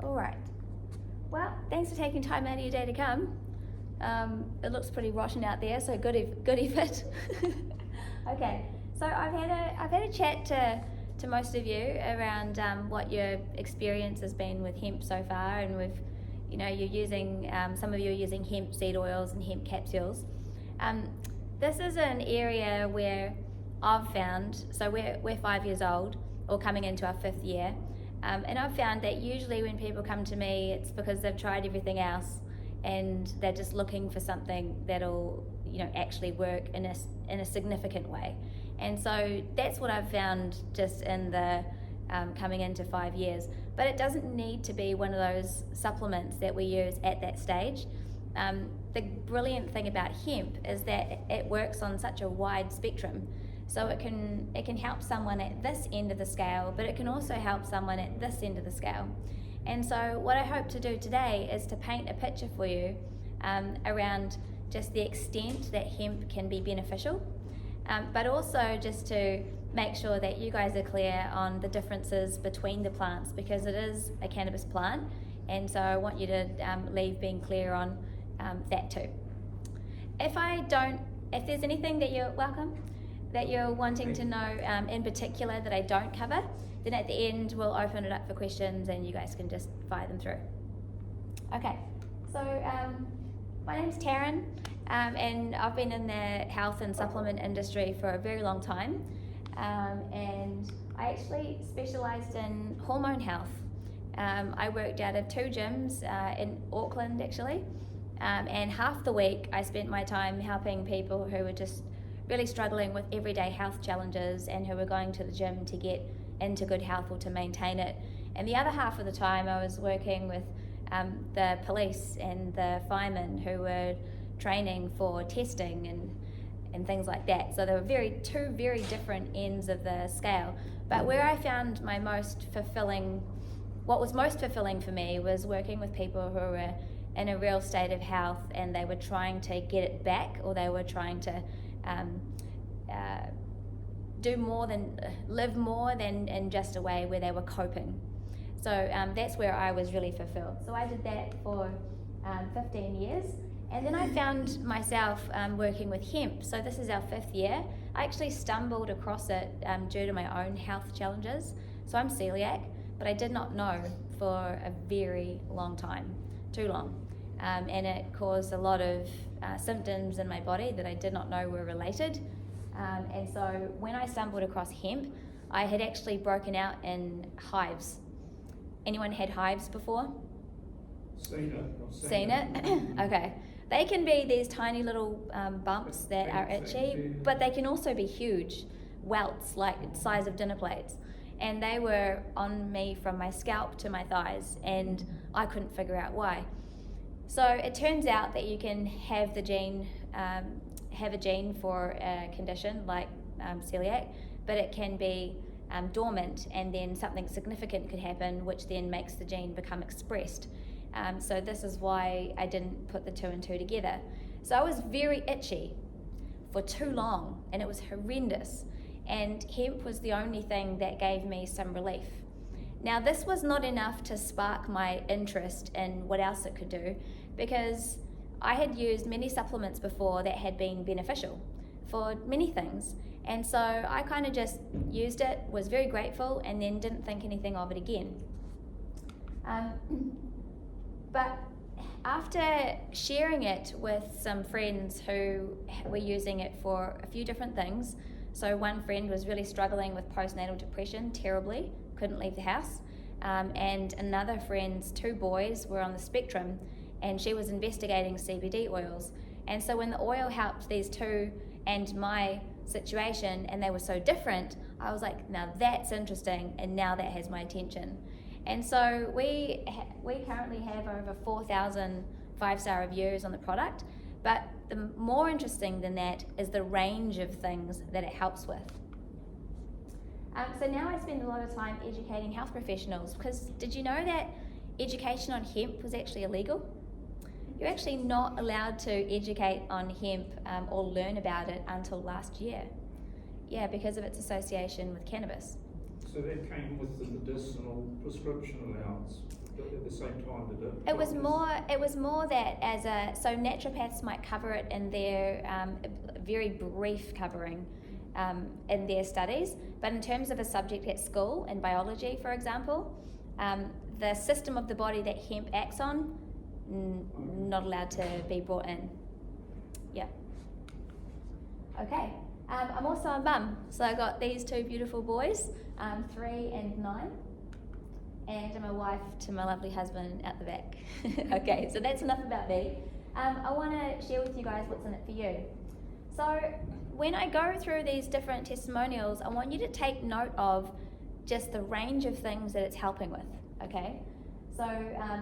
All right. Well, thanks for taking time out of your day to come. It looks pretty rotten out there, so good effort. Okay, so I've had a chat to most of you around what your experience has been with hemp so far, and you're using some of you are using hemp seed oils and hemp capsules. This is an area where I've found, so we're 5 years old, or coming into our 5th year, and I've found that usually when people come to me, it's because they've tried everything else and they're just looking for something that'll actually work in a significant way. And so that's what I've found just in the coming into 5 years. But it doesn't need to be one of those supplements that we use at that stage. The brilliant thing about hemp is that it works on such a wide spectrum. So it can help someone at this end of the scale, but it can also help someone at this end of the scale. And so what I hope to do today is to paint a picture for you around just the extent that hemp can be beneficial, but also just to make sure that you guys are clear on the differences between the plants, because it is a cannabis plant, and so I want you to leave being clear on that too. If there's anything that you're wanting to know in particular that I don't cover, then at the end we'll open it up for questions and you guys can just fire them through. Okay, so my name's Taryn, and I've been in the health and supplement industry for a very long time, and I actually specialised in hormone health. I worked out of 2 gyms in Auckland actually, and half the week I spent my time helping people who were just really struggling with everyday health challenges and who were going to the gym to get into good health or to maintain it. And the other half of the time I was working with the police and the firemen who were training for testing and things like that. So there were two very different ends of the scale. But where I found what was most fulfilling for me was working with people who were in a real state of health and they were trying to get it back, or they were trying to live more than in just a way where they were coping. So that's where I was really fulfilled. So I did that for 15 years, and then I found myself working with hemp. So this is our 5th year. I actually stumbled across it due to my own health challenges. So I'm celiac, but I did not know for a very long time, too long. And it caused a lot of symptoms in my body that I did not know were related. And so when I stumbled across hemp, I had actually broken out in hives. Anyone had hives before? Seen it? Okay. They can be these tiny little bumps that are itchy, but they can also be huge welts, like the size of dinner plates. And they were on me from my scalp to my thighs, and I couldn't figure out why. So it turns out that you can have a gene for a condition like celiac, but it can be dormant, and then something significant could happen, which then makes the gene become expressed. So this is why I didn't put the 2 and 2 together. So I was very itchy for too long, and it was horrendous. And hemp was the only thing that gave me some relief. Now, this was not enough to spark my interest in what else it could do, because I had used many supplements before that had been beneficial for many things. And so I kind of just used it, was very grateful, and then didn't think anything of it again. But after sharing it with some friends who were using it for a few different things, so one friend was really struggling with postnatal depression terribly, couldn't leave the house, and another friend's 2 boys were on the spectrum, and she was investigating CBD oils. And so when the oil helped these 2 and my situation, and they were so different, I was like, now that's interesting, and now that has my attention. And so we currently have over 4,000 5-star reviews on the product, but the more interesting than that is the range of things that it helps with. So now I spend a lot of time educating health professionals, because did you know that education on hemp was actually illegal? You're actually not allowed to educate on hemp or learn about it until last year. Yeah, because of its association with cannabis. So that came with the medicinal prescription allowance at the same time, did it? It was more that so naturopaths might cover it in their very brief covering in their studies, but in terms of a subject at school, in biology, for example, the system of the body that hemp acts on, not allowed to be brought in. Yeah. Okay. I'm also a mum, so I got these two beautiful boys, 3 and 9. And I'm a wife to my lovely husband at the back. Okay, so that's enough about me. I want to share with you guys what's in it for you. So when I go through these different testimonials, I want you to take note of just the range of things that it's helping with, okay? So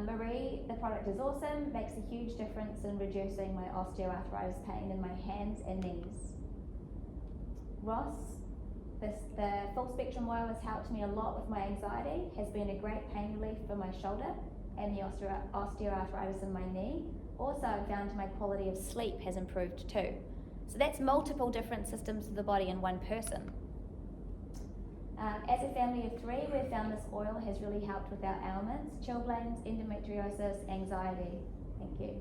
Marie, the product is awesome, makes a huge difference in reducing my osteoarthritis pain in my hands and knees. Ross, the full spectrum oil has helped me a lot with my anxiety, has been a great pain relief for my shoulder and the osteoarthritis in my knee. Also, I've found my quality of sleep has improved too. So that's multiple different systems of the body in one person. As a family of 3, we've found this oil has really helped with our ailments, chilblains, endometriosis, anxiety. Thank you.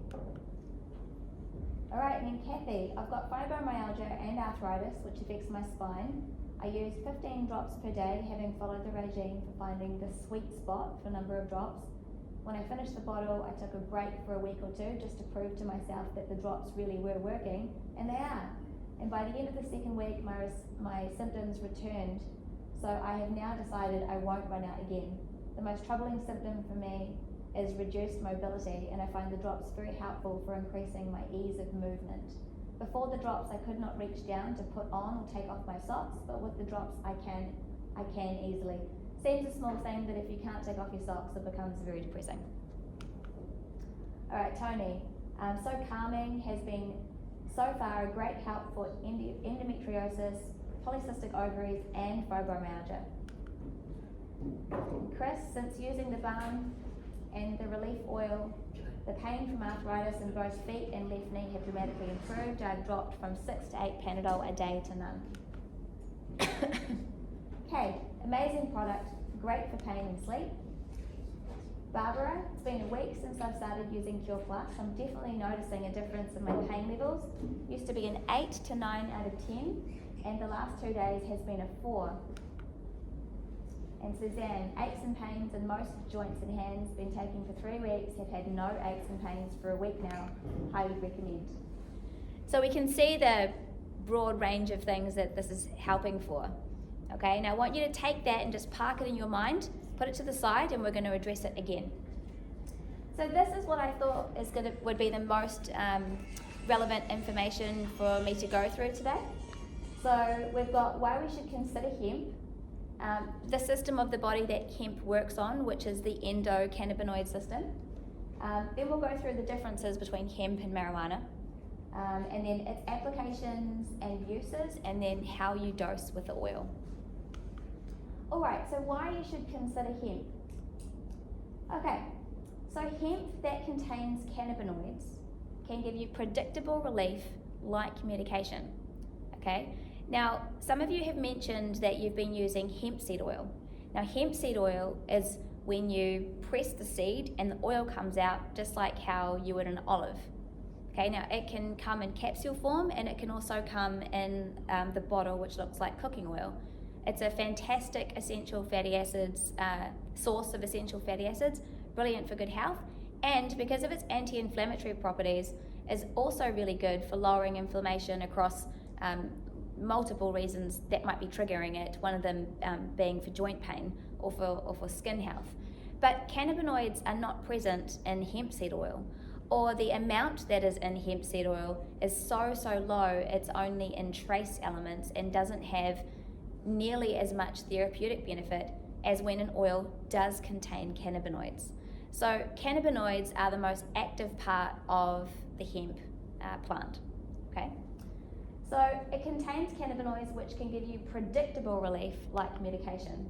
All right, and then Kathy, I've got fibromyalgia and arthritis, which affects my spine. I use 15 drops per day, having followed the regime for finding the sweet spot for number of drops. When I finished the bottle, I took a break for a week or 2 just to prove to myself that the drops really were working, and they are. And by the end of the 2nd week, my symptoms returned. So I have now decided I won't run out again. The most troubling symptom for me is reduced mobility, and I find the drops very helpful for increasing my ease of movement. Before the drops, I could not reach down to put on or take off my socks, but with the drops, I can easily. Seems a small thing, but if you can't take off your socks, it becomes very depressing. All right, Tony. So calming, has been so far a great help for endometriosis, polycystic ovaries, and fibromyalgia. Chris, since using the balm and the relief oil, the pain from arthritis in both feet and left knee have dramatically improved. I've dropped from 6 to 8 Panadol a day to none. Okay, amazing product, great for pain and sleep. Barbara, it's been a week since I've started using Cure Plus. I'm definitely noticing a difference in my pain levels. Used to be an 8 to 9 out of 10, and the last 2 days has been a 4. And Suzanne, aches and pains in most joints and hands, been taking for 3 weeks, have had no aches and pains for a week now. Highly recommend. So we can see the broad range of things that this is helping for. Okay, now I want you to take that and just park it in your mind, put it to the side, and we're going to address it again. So this is what I thought would be the most relevant information for me to go through today. So we've got why we should consider hemp, the system of the body that hemp works on, which is the endocannabinoid system. Then we'll go through the differences between hemp and marijuana, and then its applications and uses, and then how you dose with the oil. All right, so why you should consider hemp. Okay, so hemp that contains cannabinoids can give you predictable relief like medication, okay? Now, some of you have mentioned that you've been using hemp seed oil. Now, hemp seed oil is when you press the seed and the oil comes out just like how you would an olive. Okay, now it can come in capsule form, and it can also come in the bottle, which looks like cooking oil. It's a fantastic essential fatty acids, source of essential fatty acids, brilliant for good health, and because of its anti-inflammatory properties, is also really good for lowering inflammation across multiple reasons that might be triggering it, one of them being for joint pain or for skin health. But cannabinoids are not present in hemp seed oil, or the amount that is in hemp seed oil is so low, it's only in trace elements and doesn't have nearly as much therapeutic benefit as when an oil does contain cannabinoids. So cannabinoids are the most active part of the hemp plant, okay? So it contains cannabinoids which can give you predictable relief like medication.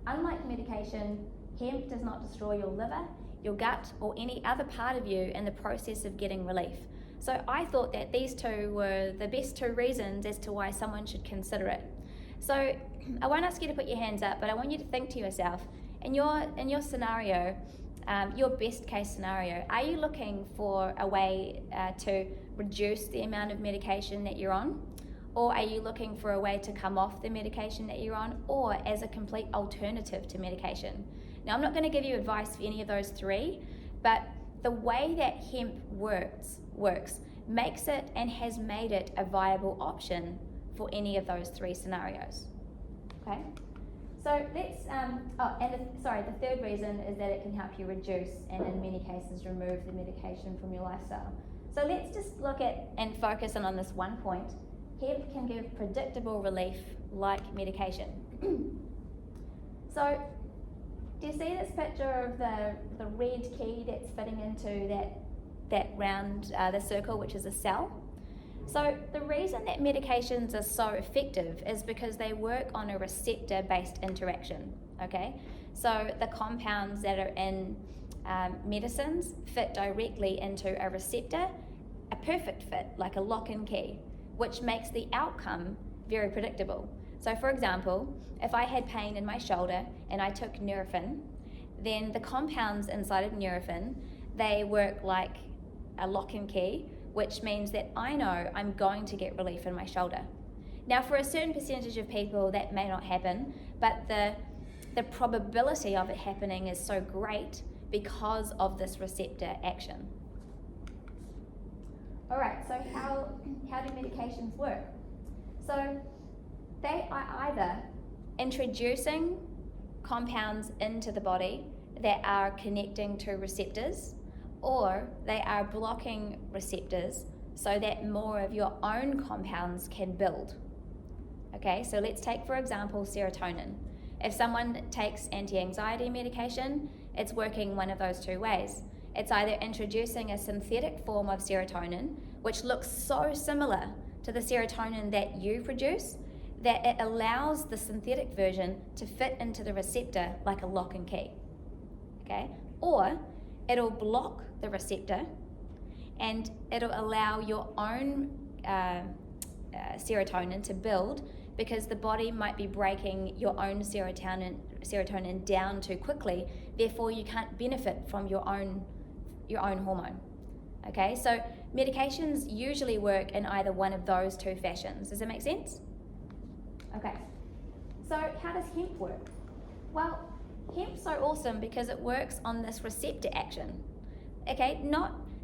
Unlike medication, hemp does not destroy your liver, your gut, or any other part of you in the process of getting relief. So I thought that these two were the best 2 reasons as to why someone should consider it. So I won't ask you to put your hands up, but I want you to think to yourself, in your scenario, your best case scenario, are you looking for a way to reduce the amount of medication that you're on? Or are you looking for a way to come off the medication that you're on, or as a complete alternative to medication? Now, I'm not going to give you advice for any of those three, but the way that hemp works makes it and has made it a viable option for any of those three scenarios. Okay? So let's, the third reason is that it can help you reduce and in many cases remove the medication from your lifestyle. So let's just look at and focus on this one point. Hemp can give predictable relief like medication. So, do you see this picture of the red key that's fitting into that round, the circle, which is a cell? So the reason that medications are so effective is because they work on a receptor-based interaction, okay? So the compounds that are in medicines fit directly into a receptor, a perfect fit, like a lock and key, which makes the outcome very predictable. So for example, if I had pain in my shoulder and I took Nurofen, then the compounds inside of Nurofen, they work like a lock and key, which means that I know I'm going to get relief in my shoulder. Now, for a certain percentage of people, that may not happen, but the probability of it happening is so great because of this receptor action. All right, so how do medications work? So they are either introducing compounds into the body that are connecting to receptors, or they are blocking receptors so that more of your own compounds can build. Okay, so let's take, for example, serotonin. If someone takes anti-anxiety medication, it's working one of those two ways. It's either introducing a synthetic form of serotonin, which looks so similar to the serotonin that you produce, that it allows the synthetic version to fit into the receptor like a lock and key. Okay, or it'll block the receptor and it'll allow your own serotonin to build, because the body might be breaking your own serotonin down too quickly, therefore you can't benefit from your own hormone. Okay, so medications usually work in either one of those two fashions. Does that make sense? Okay, so how does hemp work? Well, hemp's so awesome because it works on this receptor action. Okay,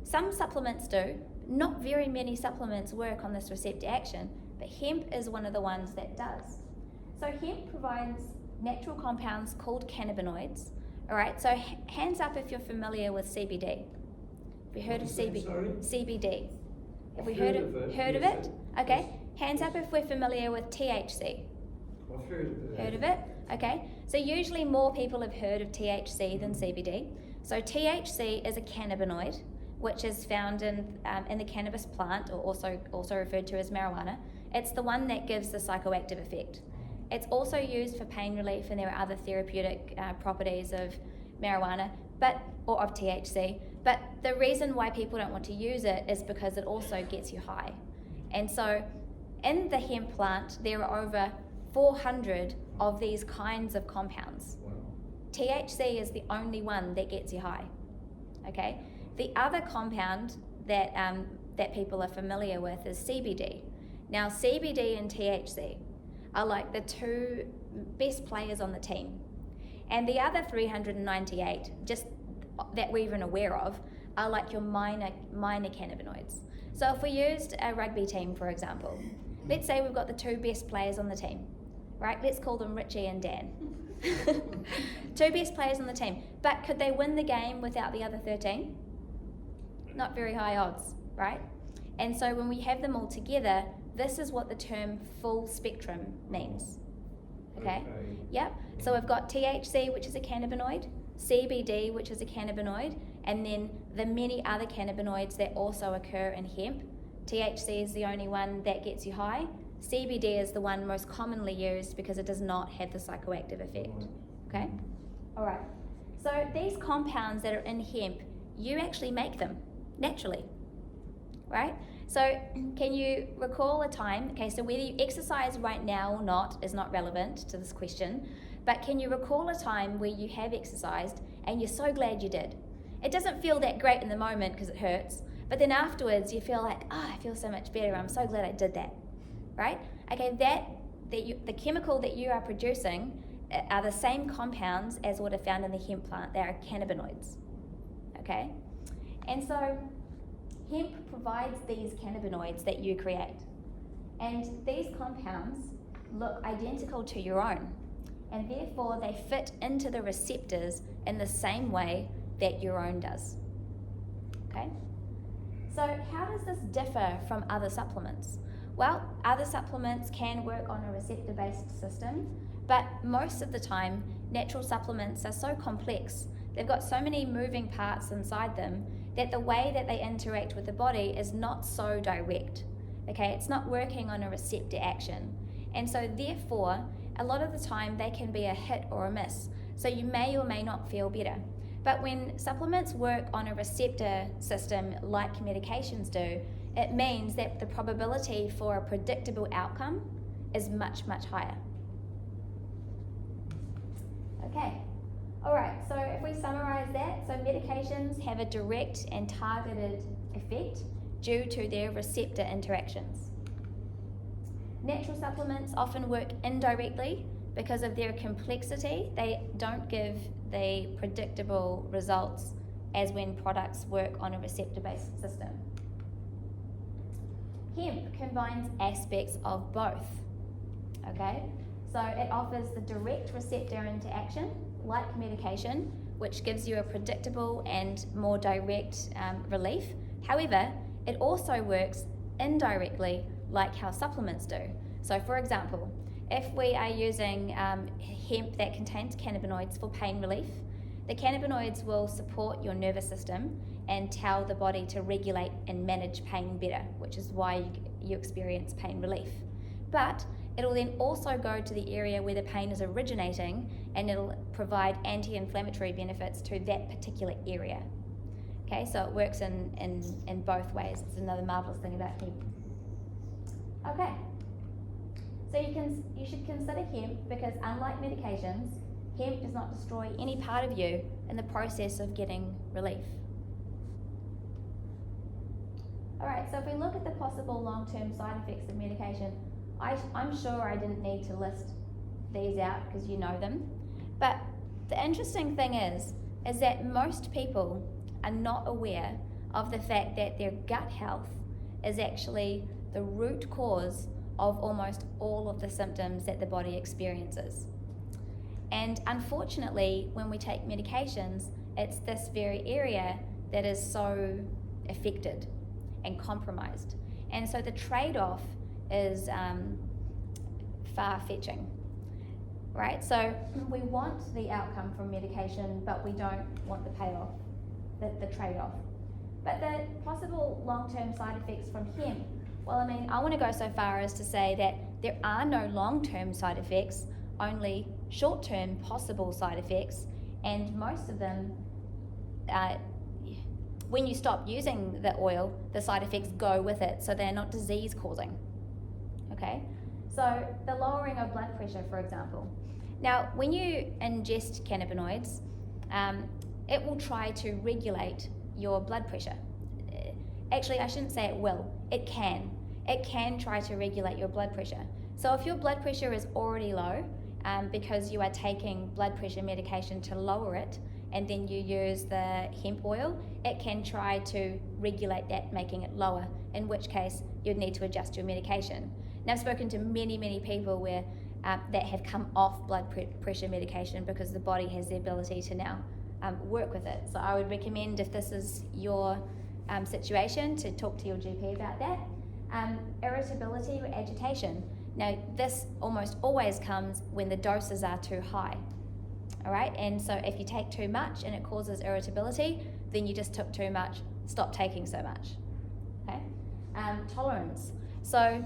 some supplements do, not very many supplements work on this receptor action, but hemp is one of the ones that does. So hemp provides natural compounds called cannabinoids. All right, so hands up if you're familiar with CBD. Have you heard of CBD? Have we heard of it? Okay, hands up if we're familiar with THC. I've heard of it. Heard of it? Okay, so usually more people have heard of THC than CBD. So THC is a cannabinoid, which is found in the cannabis plant, or also referred to as marijuana. It's the one that gives the psychoactive effect. It's also used for pain relief, and there are other therapeutic properties of marijuana, or of THC. But the reason why people don't want to use it is because it also gets you high. And so in the hemp plant, there are over 400 of these kinds of compounds. Wow. THC is the only one that gets you high. Okay? The other compound that people are familiar with is CBD. Now, CBD and THC are like the two best players on the team. And the other 398, just that we're even aware of, are like your minor cannabinoids. So if we used a rugby team, for example, let's say we've got the two best players on the team, right? Let's call them Richie and Dan. Two best players on the team. But could they win the game without the other 13? Not very high odds, right? And so when we have them all together, this is what the term full spectrum means. Okay? Yep. So we've got THC, which is a cannabinoid, CBD, which is a cannabinoid, and then the many other cannabinoids that also occur in hemp. THC is the only one that gets you high. CBD is the one most commonly used because it does not have the psychoactive effect. Okay? All right. So these compounds that are in hemp, you actually make them naturally, right? So can you recall a time, okay, so whether you exercise right now or not is not relevant to this question, but can you recall a time where you have exercised and you're so glad you did? It doesn't feel that great in the moment because it hurts, but then afterwards you feel like, I feel so much better, I'm so glad I did that, right? Okay, the chemical that you are producing are the same compounds as what are found in the hemp plant. They are cannabinoids, okay? And so hemp provides these cannabinoids that you create. And these compounds look identical to your own, and therefore they fit into the receptors in the same way that your own does, okay? So how does this differ from other supplements? Well, other supplements can work on a receptor-based system, but most of the time, natural supplements are so complex, they've got so many moving parts inside them, that the way that they interact with the body is not so direct, okay? It's not working on a receptor action. And so therefore, a lot of the time they can be a hit or a miss. So you may or may not feel better. But when supplements work on a receptor system like medications do, it means that the probability for a predictable outcome is much, much higher. Okay, all right, so if we summarize that, so medications have a direct and targeted effect due to their receptor interactions. Natural supplements often work indirectly because of their complexity. They don't give the predictable results as when products work on a receptor-based system. Hemp combines aspects of both, okay? So it offers the direct receptor interaction, like medication, which gives you a predictable and more direct relief. However, it also works indirectly, like how supplements do. So for example, if we are using hemp that contains cannabinoids for pain relief, the cannabinoids will support your nervous system and tell the body to regulate and manage pain better, which is why you experience pain relief. But it will then also go to the area where the pain is originating, and it'll provide anti-inflammatory benefits to that particular area. Okay, so it works in both ways. It's another marvelous thing about hemp. Okay, so you should consider hemp because unlike medications, hemp does not destroy any part of you in the process of getting relief. All right, so if we look at the possible long-term side effects of medication, I'm sure I didn't need to list these out because you know them. But the interesting thing is that most people are not aware of the fact that their gut health is actually the root cause of almost all of the symptoms that the body experiences. And unfortunately, when we take medications, it's this very area that is so affected and compromised. And so the trade-off is far-fetching, right? So we want the outcome from medication, but we don't want the payoff, the trade-off. But the possible long-term side effects from hemp, well, I mean, I want to go so far as to say that there are no long-term side effects, only short-term possible side effects, and most of them, when you stop using the oil, the side effects go with it, so they're not disease-causing, okay? So the lowering of blood pressure, for example. Now, when you ingest cannabinoids, it will try to regulate your blood pressure. Actually, I shouldn't say it will, it can. It can try to regulate your blood pressure. So if your blood pressure is already low, because you are taking blood pressure medication to lower it, and then you use the hemp oil, it can try to regulate that, making it lower, in which case you'd need to adjust your medication. Now, I've spoken to many, many people where that have come off blood pressure medication because the body has the ability to now work with it. So I would recommend, if this is your situation, to talk to your GP about that. Irritability or agitation. Now, this almost always comes when the doses are too high. All right, and so if you take too much and it causes irritability, then you just took too much, stop taking so much. Okay, tolerance. So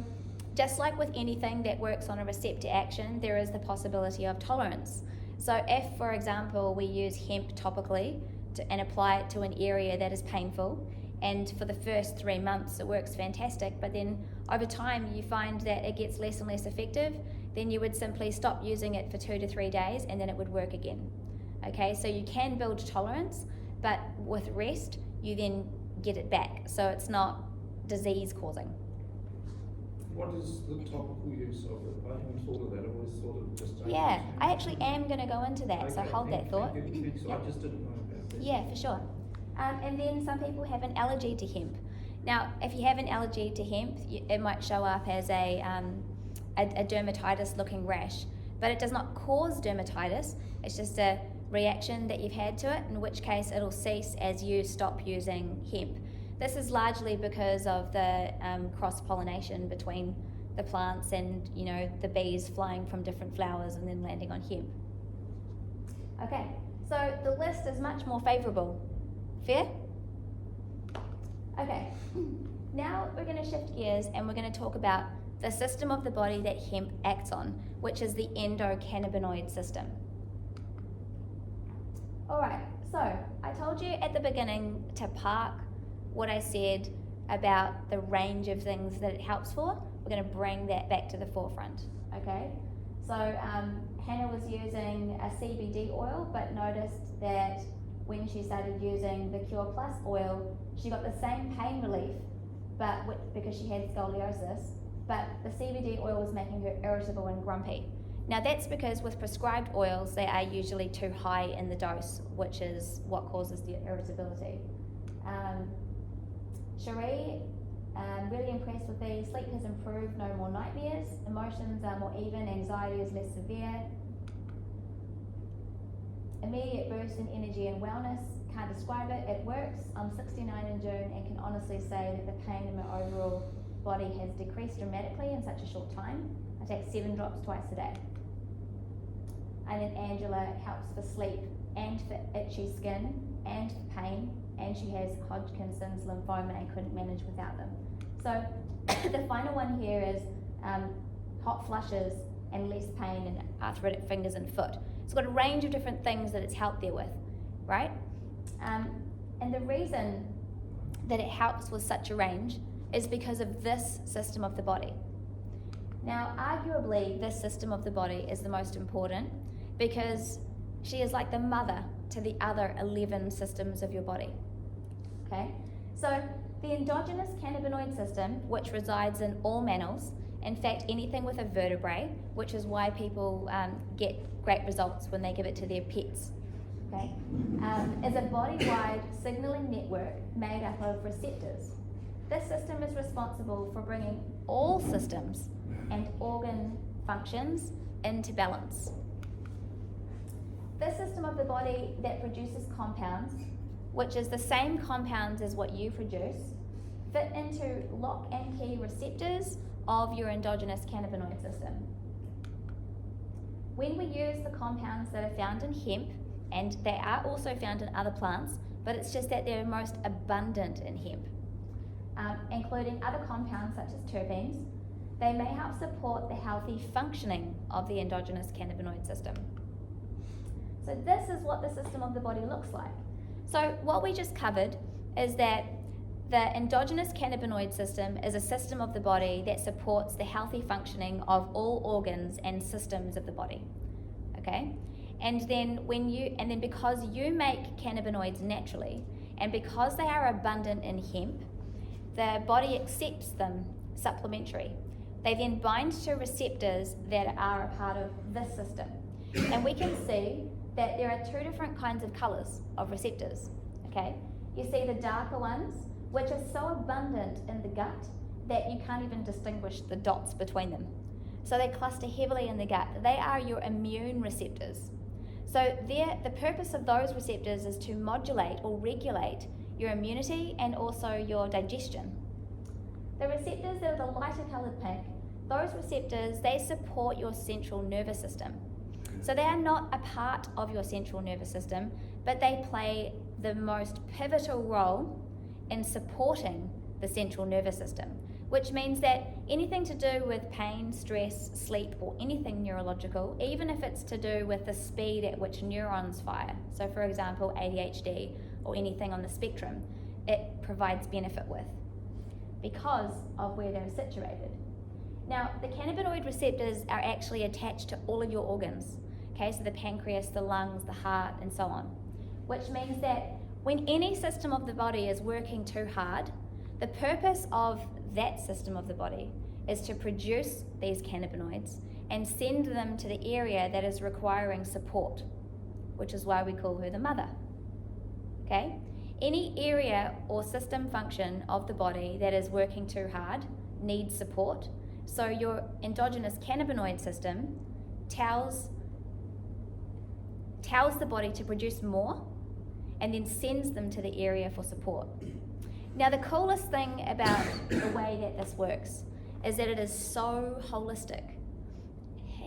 just like with anything that works on a receptor action, there is the possibility of tolerance. So if, for example, we use hemp topically and apply it to an area that is painful, and for the first 3 months it works fantastic, but then over time you find that it gets less and less effective, then you would simply stop using it for 2 to 3 days and then it would work again. Okay, so you can build tolerance, but with rest, you then get it back. So it's not disease causing. What is the topical use of it? I haven't thought of that. I always thought of just. Yeah, I actually am going to go into that, so Okay, hold that thought. Thank you. So I just didn't know about that. Yeah, for sure. And then some people have an allergy to hemp. Now, if you have an allergy to hemp, it might show up as a dermatitis-looking rash, but it does not cause dermatitis. It's just a reaction that you've had to it, in which case it'll cease as you stop using hemp. This is largely because of the cross-pollination between the plants and, you know, the bees flying from different flowers and then landing on hemp. Okay, so the list is much more favourable. Fair? Okay, now we're going to shift gears and we're going to talk about the system of the body that hemp acts on, which is the endocannabinoid system. Alright, so I told you at the beginning to park what I said about the range of things that it helps for. We're going to bring that back to the forefront, okay? So Hannah was using a CBD oil, but noticed that when she started using the Kure Plus oil, she got the same pain relief, but because she had scoliosis, but the CBD oil was making her irritable and grumpy. Now that's because with prescribed oils, they are usually too high in the dose, which is what causes the irritability. Cherie, really impressed with these. Sleep has improved, no more nightmares. Emotions are more even, anxiety is less severe. Immediate boost in energy and wellness, can't describe it, it works. I'm 69 in June and can honestly say that the pain in my overall body has decreased dramatically in such a short time. I take 7 drops twice a day. And then Angela helps for sleep and for itchy skin and for pain, and she has Hodgkinson's lymphoma and couldn't manage without them. So the final one here is hot flushes and less pain in arthritic fingers and foot. It's got a range of different things that it's helped there with, right? And the reason that it helps with such a range is because of this system of the body. Now, arguably, this system of the body is the most important because she is like the mother to the other 11 systems of your body, okay? So the endogenous cannabinoid system, which resides in all mammals, in fact, anything with a vertebrae, which is why people get great results when they give it to their pets, okay, is a body-wide signaling network made up of receptors. This system is responsible for bringing all systems and organ functions into balance. This system of the body that produces compounds, which is the same compounds as what you produce, fit into lock and key receptors of your endogenous cannabinoid system. When we use the compounds that are found in hemp, and they are also found in other plants, but it's just that they're most abundant in hemp, including other compounds such as terpenes, they may help support the healthy functioning of the endogenous cannabinoid system. So this is what the system of the body looks like. So what we just covered is that the endogenous cannabinoid system is a system of the body that supports the healthy functioning of all organs and systems of the body, okay? And then because you make cannabinoids naturally, and because they are abundant in hemp, the body accepts them supplementary. They then bind to receptors that are a part of this system. And we can see that there are 2 different kinds of colours of receptors, okay? You see the darker ones, which are so abundant in the gut that you can't even distinguish the dots between them. So they cluster heavily in the gut. They are your immune receptors. So the purpose of those receptors is to modulate or regulate your immunity and also your digestion. The receptors that are the lighter coloured pink, those receptors, they support your central nervous system. So they are not a part of your central nervous system, but they play the most pivotal role in supporting the central nervous system, which means that anything to do with pain, stress, sleep, or anything neurological, even if it's to do with the speed at which neurons fire, so for example ADHD or anything on the spectrum, it provides benefit with because of where they're situated. Now, the cannabinoid receptors are actually attached to all of your organs, okay, so the pancreas, the lungs, the heart, and so on, which means that when any system of the body is working too hard, the purpose of that system of the body is to produce these cannabinoids and send them to the area that is requiring support, which is why we call her the mother, okay? Any area or system function of the body that is working too hard needs support. So your endogenous cannabinoid system tells the body to produce more and then sends them to the area for support. Now, the coolest thing about the way that this works is that it is so holistic.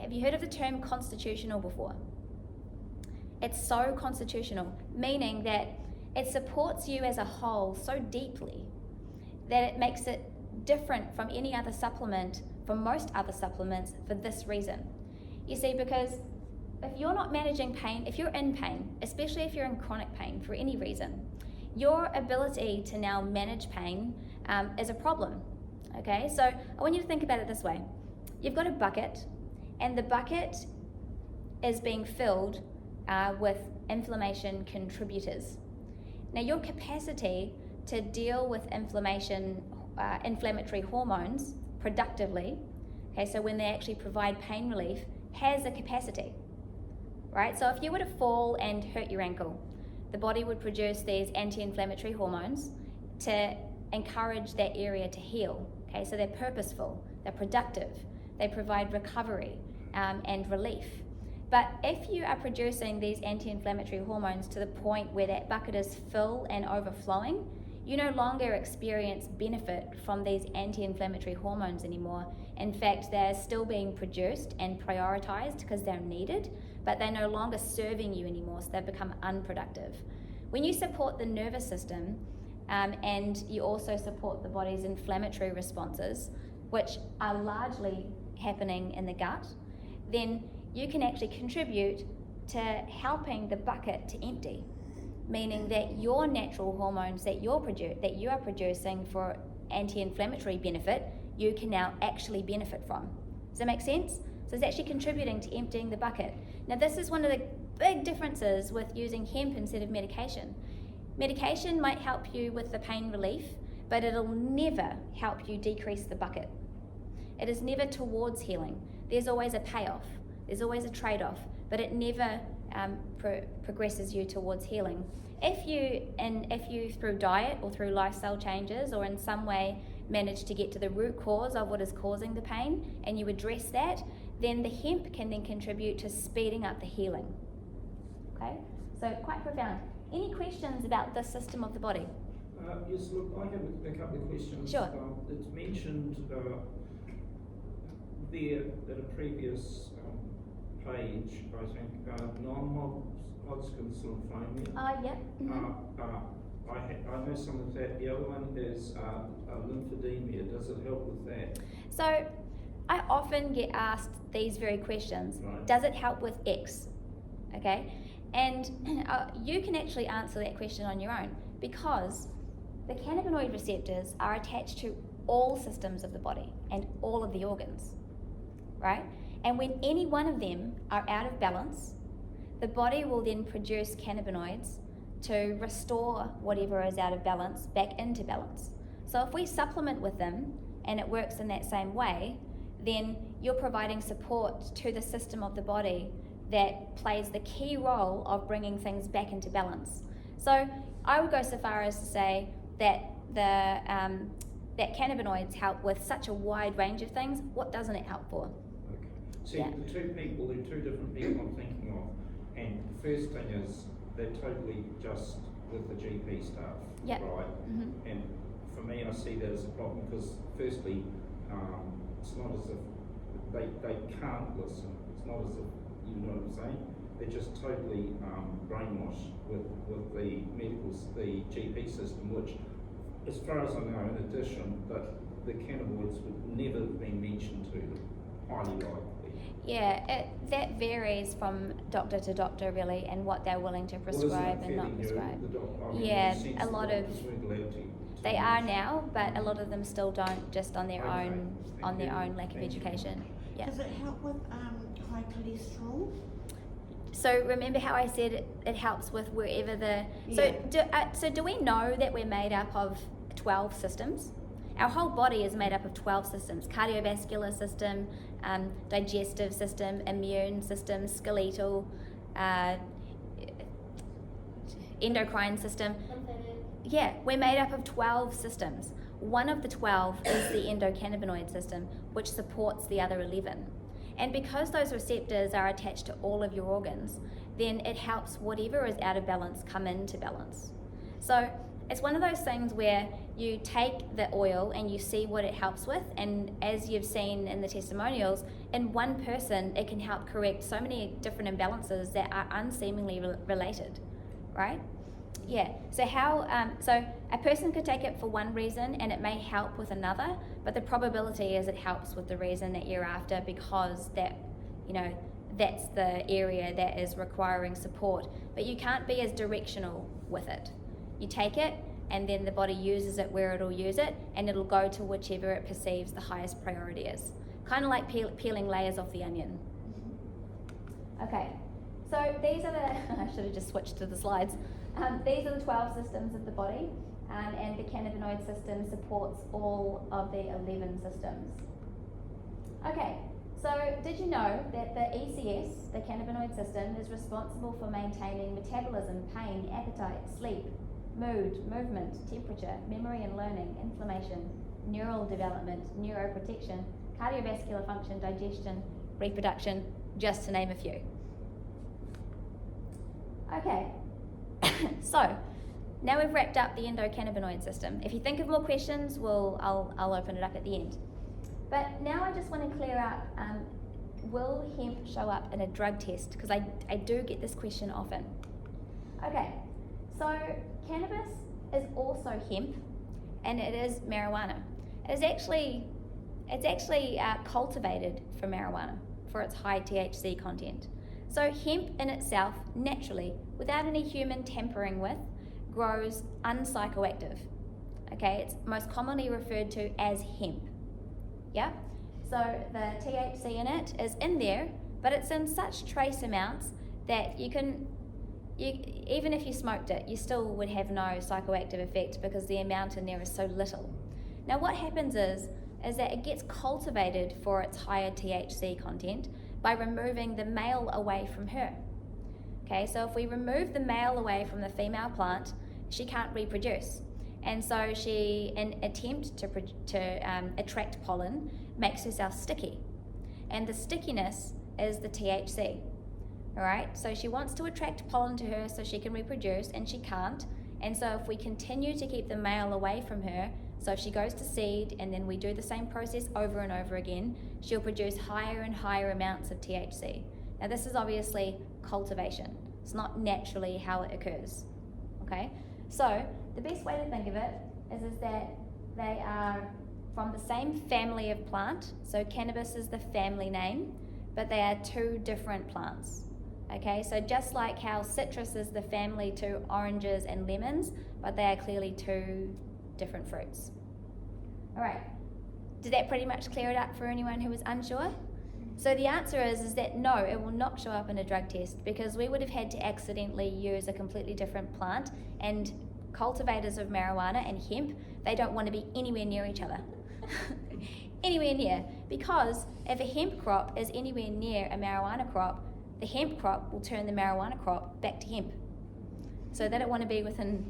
Have you heard of the term constitutional before? It's so constitutional, meaning that it supports you as a whole so deeply that it makes it different from any other supplement, from most other supplements, for this reason. You see, because if you're not managing pain, if you're in pain, especially if you're in chronic pain for any reason, your ability to now manage pain is a problem, okay? So I want you to think about it this way. You've got a bucket, and the bucket is being filled with inflammation contributors. Now, your capacity to deal with inflammatory hormones productively, okay, so when they actually provide pain relief, has a capacity, right? So if you were to fall and hurt your ankle, the body would produce these anti-inflammatory hormones to encourage that area to heal, okay? So they're purposeful, they're productive, they provide recovery and relief. But if you are producing these anti-inflammatory hormones to the point where that bucket is full and overflowing, you no longer experience benefit from these anti-inflammatory hormones anymore. In fact, they're still being produced and prioritized because they're needed, but they're no longer serving you anymore, so they've become unproductive. When you support the nervous system and you also support the body's inflammatory responses, which are largely happening in the gut, then you can actually contribute to helping the bucket to empty, meaning that your natural hormones that you are producing for anti-inflammatory benefit, you can now actually benefit from. Does that make sense? So it's actually contributing to emptying the bucket. Now, this is one of the big differences with using hemp instead of medication. Medication might help you with the pain relief, but it'll never help you decrease the bucket. It is never towards healing. There's always a payoff. There's always a trade-off, but it never progresses you towards healing. If you through diet or through lifestyle changes or in some way manage to get to the root cause of what is causing the pain and you address that, then the hemp can then contribute to speeding up the healing. Okay, so quite profound. Any questions about this system of the body? Yes, look, I have a couple of questions. Sure. It's mentioned there at a previous page, I think, non-Hodgkin's lymphoma. Yep. Mm-hmm. I know some of that. The other one is lymphedema. Does it help with that? So I often get asked these very questions. Right. Does it help with X? Okay, and you can actually answer that question on your own, because the cannabinoid receptors are attached to all systems of the body and all of the organs, right? And when any one of them are out of balance, the body will then produce cannabinoids to restore whatever is out of balance back into balance. So if we supplement with them and it works in that same way, then you're providing support to the system of the body that plays the key role of bringing things back into balance. So I would go so far as to say that that cannabinoids help with such a wide range of things. What doesn't it help for? Okay. See, the two different people I'm thinking of, and the first thing is they're totally just with the GP stuff, yep. Right? Mm-hmm. And for me, I see that as a problem because, firstly, it's not as if they can't listen. It's not as if, you know what I'm saying? They're just totally brainwashed with the GP system, which, as far as I know, in addition, that the cannabinoids would never have been mentioned to them, highly likely. Yeah, that varies from doctor to doctor really, and what they're willing to prescribe and not prescribe. Yeah, a lot of they are now, but a lot of them still don't, just on their own lack of education. Yeah. Does it help with high cholesterol? So remember how I said it helps with wherever the so do we know that we're made up of 12 systems? Our whole body is made up of 12 systems: cardiovascular system, digestive system, immune system, skeletal, endocrine system. Yeah, we're made up of 12 systems. One of the 12 is the endocannabinoid system, which supports the other 11. And because those receptors are attached to all of your organs, then it helps whatever is out of balance come into balance. So it's one of those things where you take the oil and you see what it helps with, and as you've seen in the testimonials, in one person it can help correct so many different imbalances that are unseemingly related, right? Yeah, so so a person could take it for one reason and it may help with another, but the probability is it helps with the reason that you're after, because that's the area that is requiring support. But you can't be as directional with it. You take it and then the body uses it where it'll use it, and it'll go to whichever it perceives the highest priority is. Kind of like peeling layers off the onion. Okay, so these are the, I should have just switched to the slides. These are the 12 systems of the body, and the cannabinoid system supports all of the 11 systems. Okay, so did you know that the ECS, the cannabinoid system, is responsible for maintaining metabolism, pain, appetite, sleep, mood, movement, temperature, memory and learning, inflammation, neural development, neuroprotection, cardiovascular function, digestion, reproduction, just to name a few. Okay. So, now we've wrapped up the endocannabinoid system. If you think of more questions, I'll open it up at the end. But now I just want to clear up, will hemp show up in a drug test? Because I do get this question often. Okay, so cannabis is also hemp, and it is marijuana. It's actually cultivated for marijuana, for its high THC content. So hemp in itself, naturally, without any human tampering with, grows unpsychoactive. Okay, it's most commonly referred to as hemp. Yeah? So the THC in it is in there, but it's in such trace amounts that even if you smoked it, you still would have no psychoactive effect, because the amount in there is so little. Now what happens is that it gets cultivated for its higher THC content by removing the male away from her. Okay, so if we remove the male away from the female plant, she can't reproduce. And so she, in attempt to attract pollen, makes herself sticky. And the stickiness is the THC. All right, so she wants to attract pollen to her so she can reproduce, and she can't. And so if we continue to keep the male away from her, so if she goes to seed and then we do the same process over and over again, she'll produce higher and higher amounts of THC. Now this is obviously cultivation. It's not naturally how it occurs. Okay, so the best way to think of it is that they are from the same family of plant. So cannabis is the family name, but they are two different plants. Okay, so just like how citrus is the family to oranges and lemons, but they are clearly two different fruits. All right, did that pretty much clear it up for anyone who was unsure? So the answer is that no, it will not show up in a drug test, because we would have had to accidentally use a completely different plant, and cultivators of marijuana and hemp, they don't want to be anywhere near each other. Anywhere near, because if a hemp crop is anywhere near a marijuana crop, the hemp crop will turn the marijuana crop back to hemp. So they don't want to be within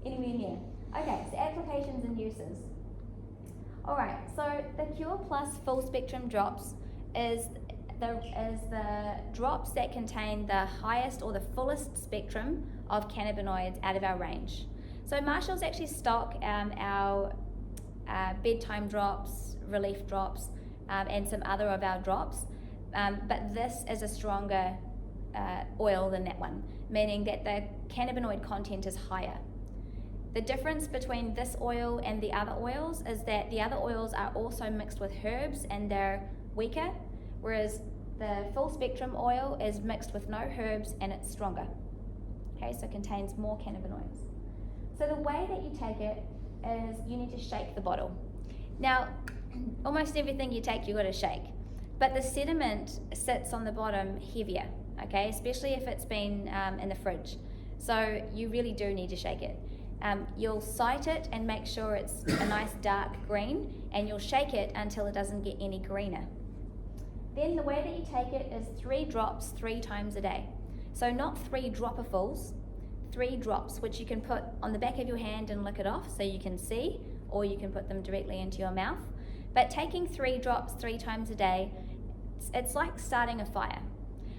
anywhere near. Okay, so applications and uses. All right, so the Kure Plus full spectrum drops is the drops that contain the highest or the fullest spectrum of cannabinoids out of our range. So Marshall's actually stock our bedtime drops, relief drops, and some other of our drops, but this is a stronger oil than that one, meaning that the cannabinoid content is higher. The difference between this oil and the other oils is that the other oils are also mixed with herbs, and they're weaker, whereas the full spectrum oil is mixed with no herbs and it's stronger. Okay, so it contains more cannabinoids. So the way that you take it is you need to shake the bottle. Now, almost everything you take, you've got to shake. But the sediment sits on the bottom heavier, okay, especially if it's been in the fridge. So you really do need to shake it. You'll sight it and make sure it's a nice dark green, and you'll shake it until it doesn't get any greener. Then the way that you take it is 3 drops 3 times a day. So not 3 dropperfuls, 3 drops, which you can put on the back of your hand and lick it off so you can see, or you can put them directly into your mouth. But taking 3 drops 3 times a day, it's like starting a fire.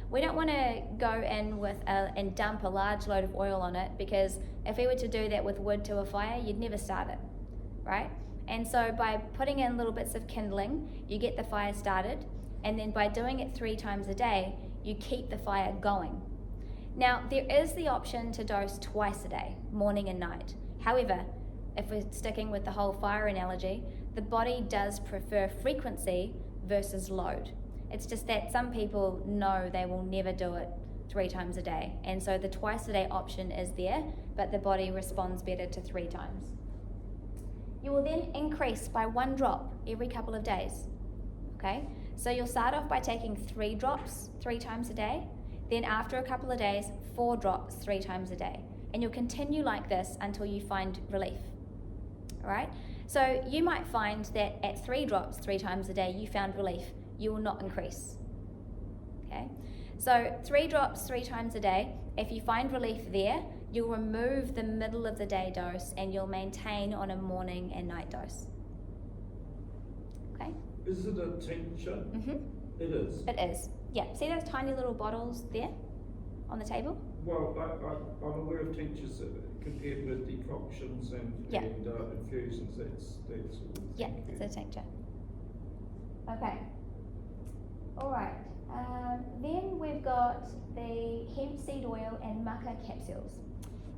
We don't want to go in and dump a large load of oil on it, because if we were to do that with wood to a fire, you'd never start it, right? And so by putting in little bits of kindling, you get the fire started, and then by doing it 3 times a day, you keep the fire going. Now, there is the option to dose twice a day, morning and night. However, if we're sticking with the whole fire analogy, the body does prefer frequency versus load. It's just that some people know they will never do it 3 times a day. And so the twice a day option is there, but the body responds better to 3 times. You will then increase by 1 drop every couple of days. Okay? So you'll start off by taking 3 drops 3 times a day. Then after a couple of days, 4 drops 3 times a day. And you'll continue like this until you find relief. All right? So you might find that at 3 drops 3 times a day, you found relief. You will not increase. Okay? So 3 drops 3 times a day. If you find relief there, you'll remove the middle of the day dose and you'll maintain on a morning and night dose. Okay? Is it a tincture? Mm-hmm. It is. It is. Yeah. See those tiny little bottles there on the table? Well, I'm aware of tinctures compared with decoctions and infusions. That's Yeah, it's a tincture. Okay. All right. Then we've got the hemp seed oil and maca capsules.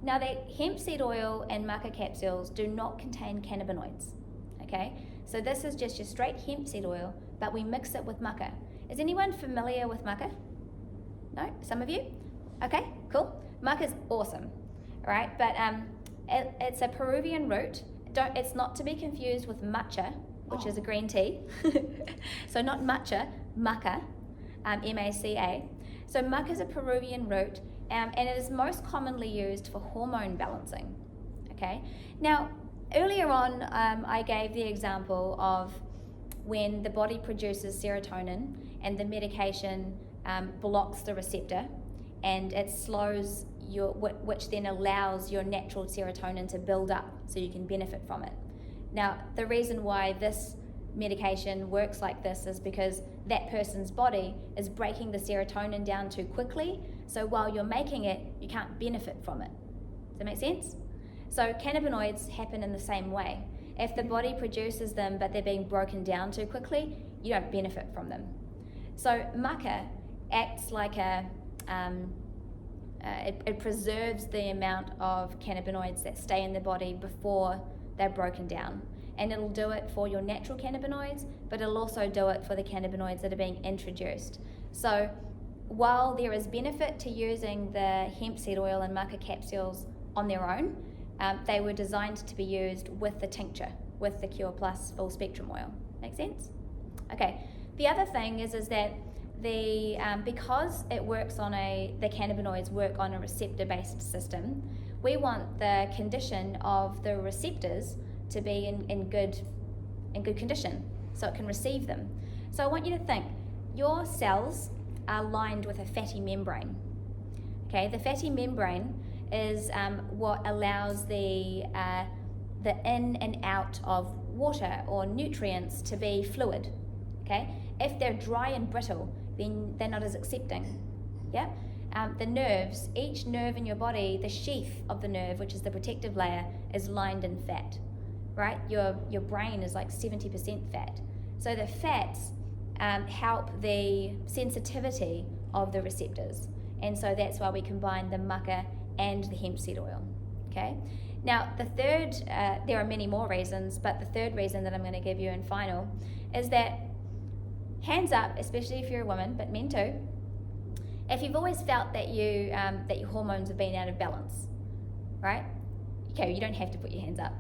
Now, the hemp seed oil and maca capsules do not contain cannabinoids. Okay, so this is just your straight hemp seed oil, but we mix it with maca. Is anyone familiar with maca? No? Some of you? Okay, cool. Maca's awesome, all right? But it's a Peruvian root. It's not to be confused with matcha, which is a green tea. So not matcha, maca, M-A-C-A. So maca is a Peruvian root, and it is most commonly used for hormone balancing, okay? Now, earlier on, I gave the example of when the body produces serotonin and the medication blocks the receptor, and it slows which then allows your natural serotonin to build up so you can benefit from it. Now, the reason why this medication works like this is because that person's body is breaking the serotonin down too quickly, so while you're making it, you can't benefit from it. Does that make sense? So cannabinoids happen in the same way. If the body produces them but they're being broken down too quickly, you don't benefit from them. So maca acts like it preserves the amount of cannabinoids that stay in the body before they're broken down. And it'll do it for your natural cannabinoids, but it'll also do it for the cannabinoids that are being introduced. So while there is benefit to using the hemp seed oil and maca capsules on their own, they were designed to be used with the tincture, with the Kure Plus full spectrum oil. Make sense? Okay. The other thing is that because it works on the cannabinoids work on a receptor-based system, we want the condition of the receptors to be in good condition so it can receive them. So I want you to think, your cells are lined with a fatty membrane. Okay, the fatty membrane is what allows the in and out of water or nutrients to be fluid. Okay, if they're dry and brittle, then they're not as accepting. Yeah. The nerves, each nerve in your body, the sheath of the nerve, which is the protective layer, is lined in fat. Right? Your brain is like 70% fat. So the fats help the sensitivity of the receptors. And so that's why we combine the maca and the hemp seed oil. Okay? Now, the third, there are many more reasons, but the third reason that I'm going to give you in final is that hands up, especially if you're a woman, but men too, if you've always felt that your hormones have been out of balance, right? Okay, you don't have to put your hands up.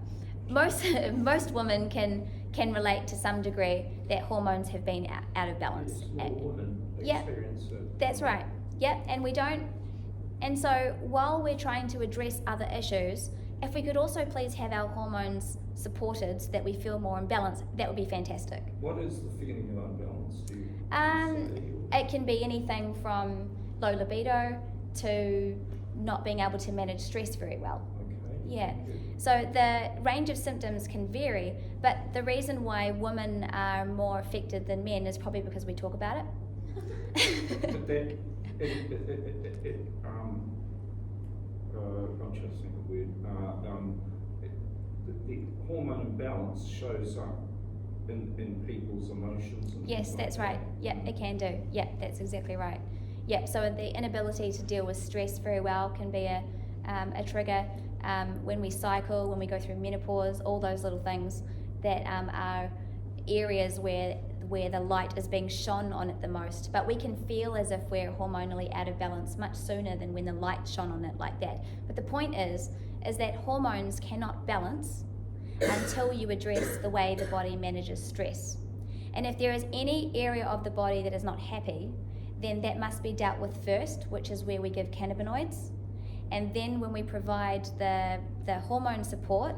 Most women can relate to some degree that hormones have been out of balance. Yes, all women Yeah, experience it. that's right. Yep, and we don't. And so while we're trying to address other issues, if we could also please have our hormones supported so that we feel more in balance, that would be fantastic. What is the feeling of unbalance? Do you say? It can be anything from low libido to not being able to manage stress very well. Okay. Yeah. Good. So the range of symptoms can vary, but the reason why women are more affected than men is probably because we talk about it. But that, I'm trying to think of a word. The hormone imbalance shows up in people's emotions. And Yes, things that's like right. that. Yep, it can do. Yep, that's exactly right. Yep, so the inability to deal with stress very well can be a trigger. When we cycle, when we go through menopause, all those little things that are areas where the light is being shone on it the most. But we can feel as if we're hormonally out of balance much sooner than when the light shone on it like that. But the point is that hormones cannot balance until you address the way the body manages stress. And if there is any area of the body that is not happy, then that must be dealt with first, which is where we give cannabinoids. And then when we provide the hormone support,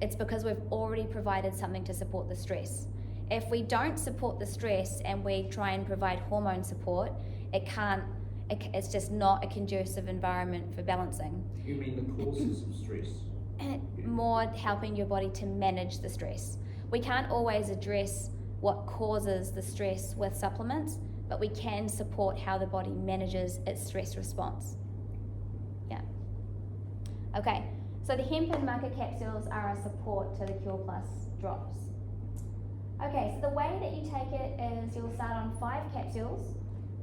it's because we've already provided something to support the stress. If we don't support the stress and we try and provide hormone support, it's just not a conducive environment for balancing. You mean the causes of stress? More helping your body to manage the stress. We can't always address what causes the stress with supplements, but we can support how the body manages its stress response. Yeah. Okay, so the hemp and maca capsules are a support to the Kure Plus drops. Okay, so the way that you take it is you'll start on 5 capsules,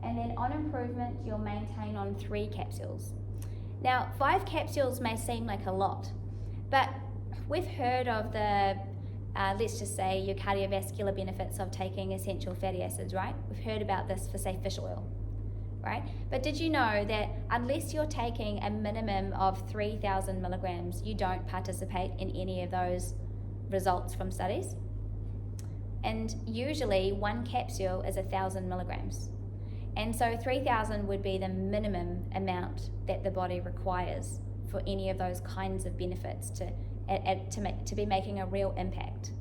and then on improvement you'll maintain on 3 capsules. Now, 5 capsules may seem like a lot, but we've heard of the, let's just say, your cardiovascular benefits of taking essential fatty acids, right? We've heard about this for, say, fish oil, right? But did you know that unless you're taking a minimum of 3,000 milligrams, you don't participate in any of those results from studies? And usually 1 capsule is 1,000 milligrams. And so 3,000 would be the minimum amount that the body requires for any of those kinds of benefits to be making a real impact,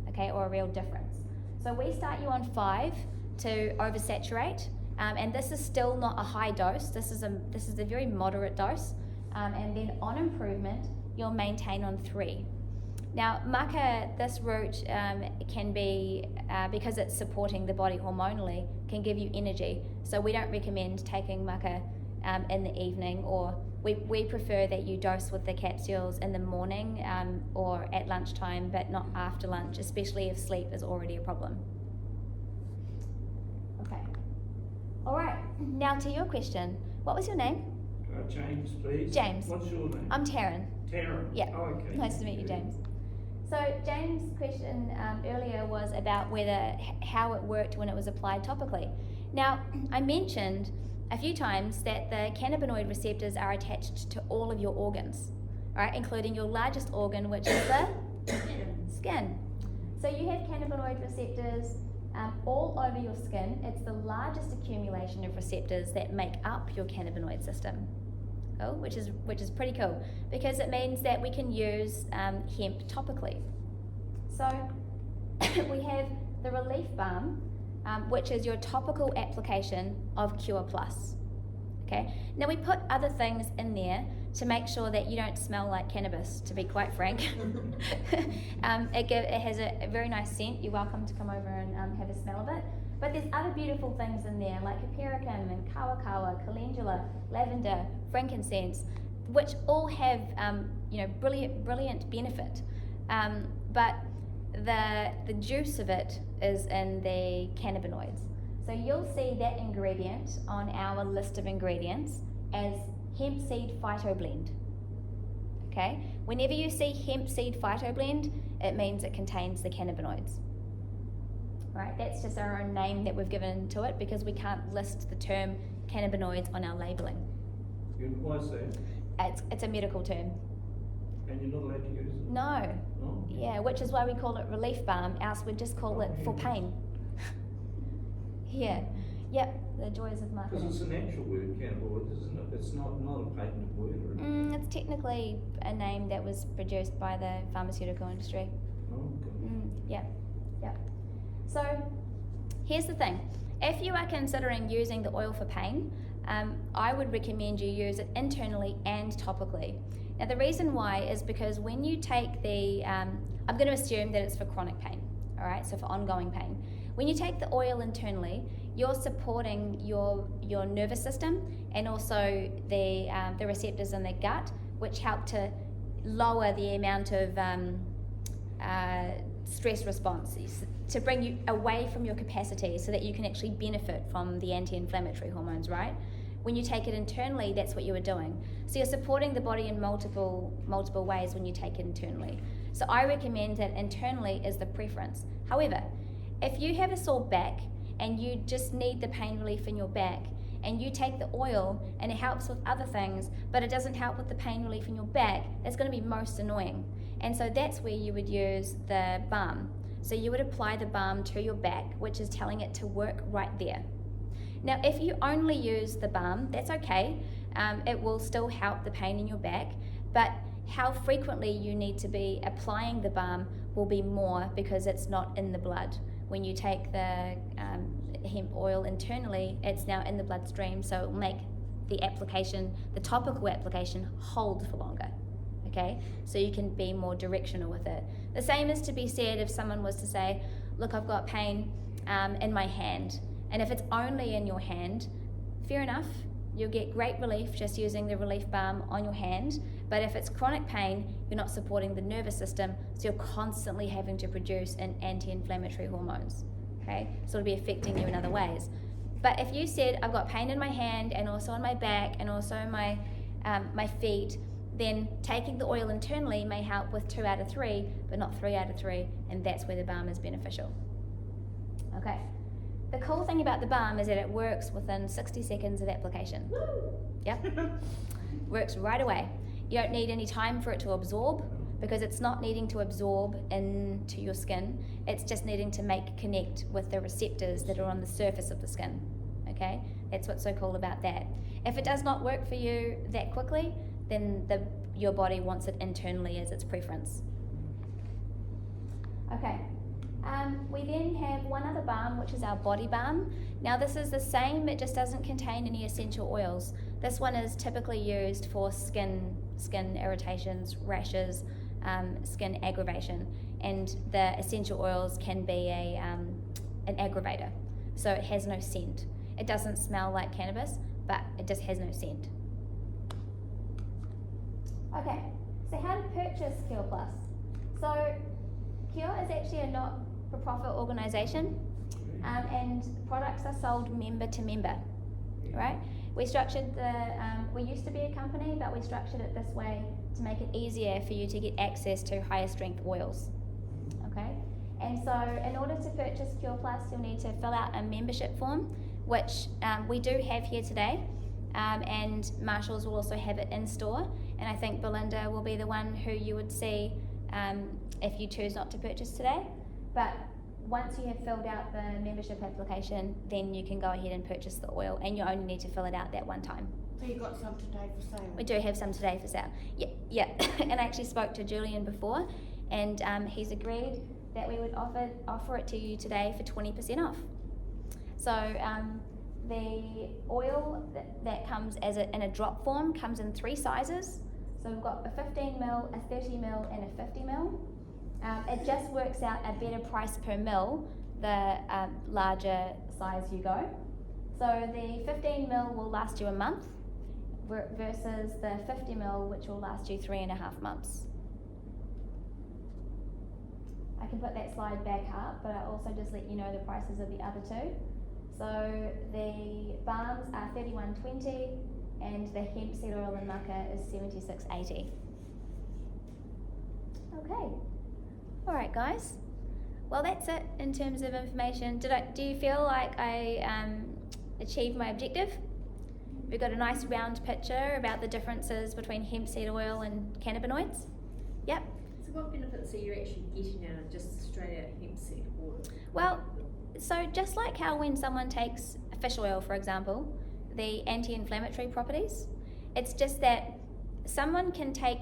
okay, or a real difference. So we start you on 5 to oversaturate, and this is still not a high dose. This is a very moderate dose, and then on improvement you'll maintain on 3. Now, maca, this root can be, because it's supporting the body hormonally, can give you energy. So we don't recommend taking maca in the evening, or we prefer that you dose with the capsules in the morning or at lunchtime, but not after lunch, especially if sleep is already a problem. Okay. All right, now to your question. What was your name? James, please. James. What's your name? I'm Taryn. Taryn. Yeah. Oh, okay. Nice to meet you, James. So James' question earlier was about how it worked when it was applied topically. Now, I mentioned a few times that the cannabinoid receptors are attached to all of your organs, right, including your largest organ, which is the skin. So you have cannabinoid receptors all over your skin. It's the largest accumulation of receptors that make up your cannabinoid system. Oh, which is pretty cool, because it means that we can use hemp topically. So we have the Relief Balm, which is your topical application of Kure Plus. Okay. Now we put other things in there to make sure that you don't smell like cannabis, to be quite frank. It has a very nice scent. You're welcome to come over and have a smell of it. But there's other beautiful things in there, like hypericum and kawakawa, calendula, lavender, frankincense, which all have brilliant benefit. But the juice of it is in the cannabinoids. So you'll see that ingredient on our list of ingredients as hemp seed phytoblend. Okay? Whenever you see hemp seed phytoblend, it means it contains the cannabinoids. right? That's just our own name that we've given to it because we can't list the term cannabinoids on our labelling. Why is that? It's a medical term. And you're not allowed to use it? No. No? Yeah, which is why we call it relief balm, else we'd just call it for pain. Yeah. Yep, the joys of marketing. Because it's a natural word, cannabinoid, isn't it? It's not a patented word or anything. It's technically a name that was produced by the pharmaceutical industry. Oh, okay. Yeah. So, here's the thing. If you are considering using the oil for pain, I would recommend you use it internally and topically. Now, the reason why is because when you take the, I'm going to assume that it's for chronic pain, all right, so for ongoing pain. When you take the oil internally, you're supporting your nervous system and also the receptors in the gut, which help to lower the amount of stress responses, to bring you away from your capacity so that you can actually benefit from the anti-inflammatory hormones, right? When you take it internally, that's what you are doing. So you're supporting the body in multiple ways when you take it internally. So I recommend that internally is the preference. However, if you have a sore back and you just need the pain relief in your back, and you take the oil and it helps with other things, but it doesn't help with the pain relief in your back, that's going to be most annoying. And so that's where you would use the balm. So you would apply the balm to your back, which is telling it to work right there. Now, if you only use the balm, that's okay. It will still help the pain in your back, but how frequently you need to be applying the balm will be more because it's not in the blood. When you take the hemp oil internally, it's now in the bloodstream, so it will make the application, the topical application, hold for longer. Okay, so you can be more directional with it. The same is to be said if someone was to say, look, I've got pain in my hand, and if it's only in your hand, fair enough, you'll get great relief just using the relief balm on your hand. But if it's chronic pain, you're not supporting the nervous system, so you're constantly having to produce an anti-inflammatory hormones. Okay, so it'll be affecting you in other ways. But if you said, I've got pain in my hand and also on my back and also in my feet, then taking the oil internally may help with 2 out of 3, but not 3 out of 3, and that's where the balm is beneficial. Okay. The cool thing about the balm is that it works within 60 seconds of application. Yep. Works right away. You don't need any time for it to absorb because it's not needing to absorb into your skin. It's just needing to connect with the receptors that are on the surface of the skin. Okay? That's what's so cool about that. If it does not work for you that quickly, then your body wants it internally as its preference. Okay. We then have one other balm, which is our body balm. Now this is the same, it just doesn't contain any essential oils. This one is typically used for skin irritations, rashes, skin aggravation, and the essential oils can be an aggravator. So it has no scent. It doesn't smell like cannabis, but it just has no scent. Okay, so how to purchase Kure Plus? So Kure is actually a not-for-profit organisation, and products are sold member to member, right? We structured we used to be a company, but we structured it this way to make it easier for you to get access to higher strength oils, okay? And so in order to purchase Kure Plus, you'll need to fill out a membership form, which we do have here today, and Marshalls will also have it in store, and I think Belinda will be the one who you would see if you choose not to purchase today. But once you have filled out the membership application, then you can go ahead and purchase the oil, and you only need to fill it out that one time. So you got some today for sale? We do have some today for sale. Yeah. And I actually spoke to Julian before, and he's agreed that we would offer it to you today for 20% off. So the oil that comes in a drop form comes in 3 sizes. So we've got a 15ml, a 30ml, and a 50ml. It just works out a better price per mil the larger size you go. So the 15ml will last you a month versus the 50ml, which will last you 3.5 months. I can put that slide back up, but I'll also just let you know the prices of the other 2. So the balms are $31.20 and the hemp seed oil and maca is $76.80. Okay. Alright guys, Well, that's it in terms of information. Do you feel like I achieved my objective? We've got a nice round picture about the differences between hemp seed oil and cannabinoids. Yep. So what benefits are you actually getting out of just straight out hemp seed oil? Well, so just like how when someone takes fish oil, for example, the anti-inflammatory properties, it's just that someone can take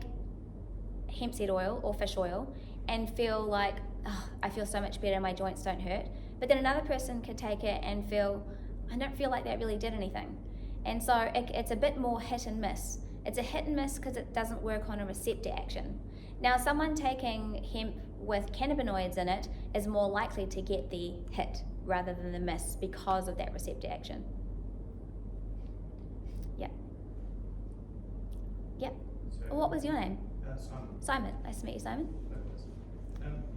hemp seed oil or fish oil and feel like, oh, I feel so much better, my joints don't hurt. But then another person could take it and feel, I don't feel like that really did anything. And so it's a bit more hit and miss. It's a hit and miss because it doesn't work on a receptor action. Now, someone taking hemp with cannabinoids in it is more likely to get the hit rather than the miss because of that receptor action. Yeah. Yep. So, What was your name? Simon. Simon. Nice to meet you, Simon. Likewise.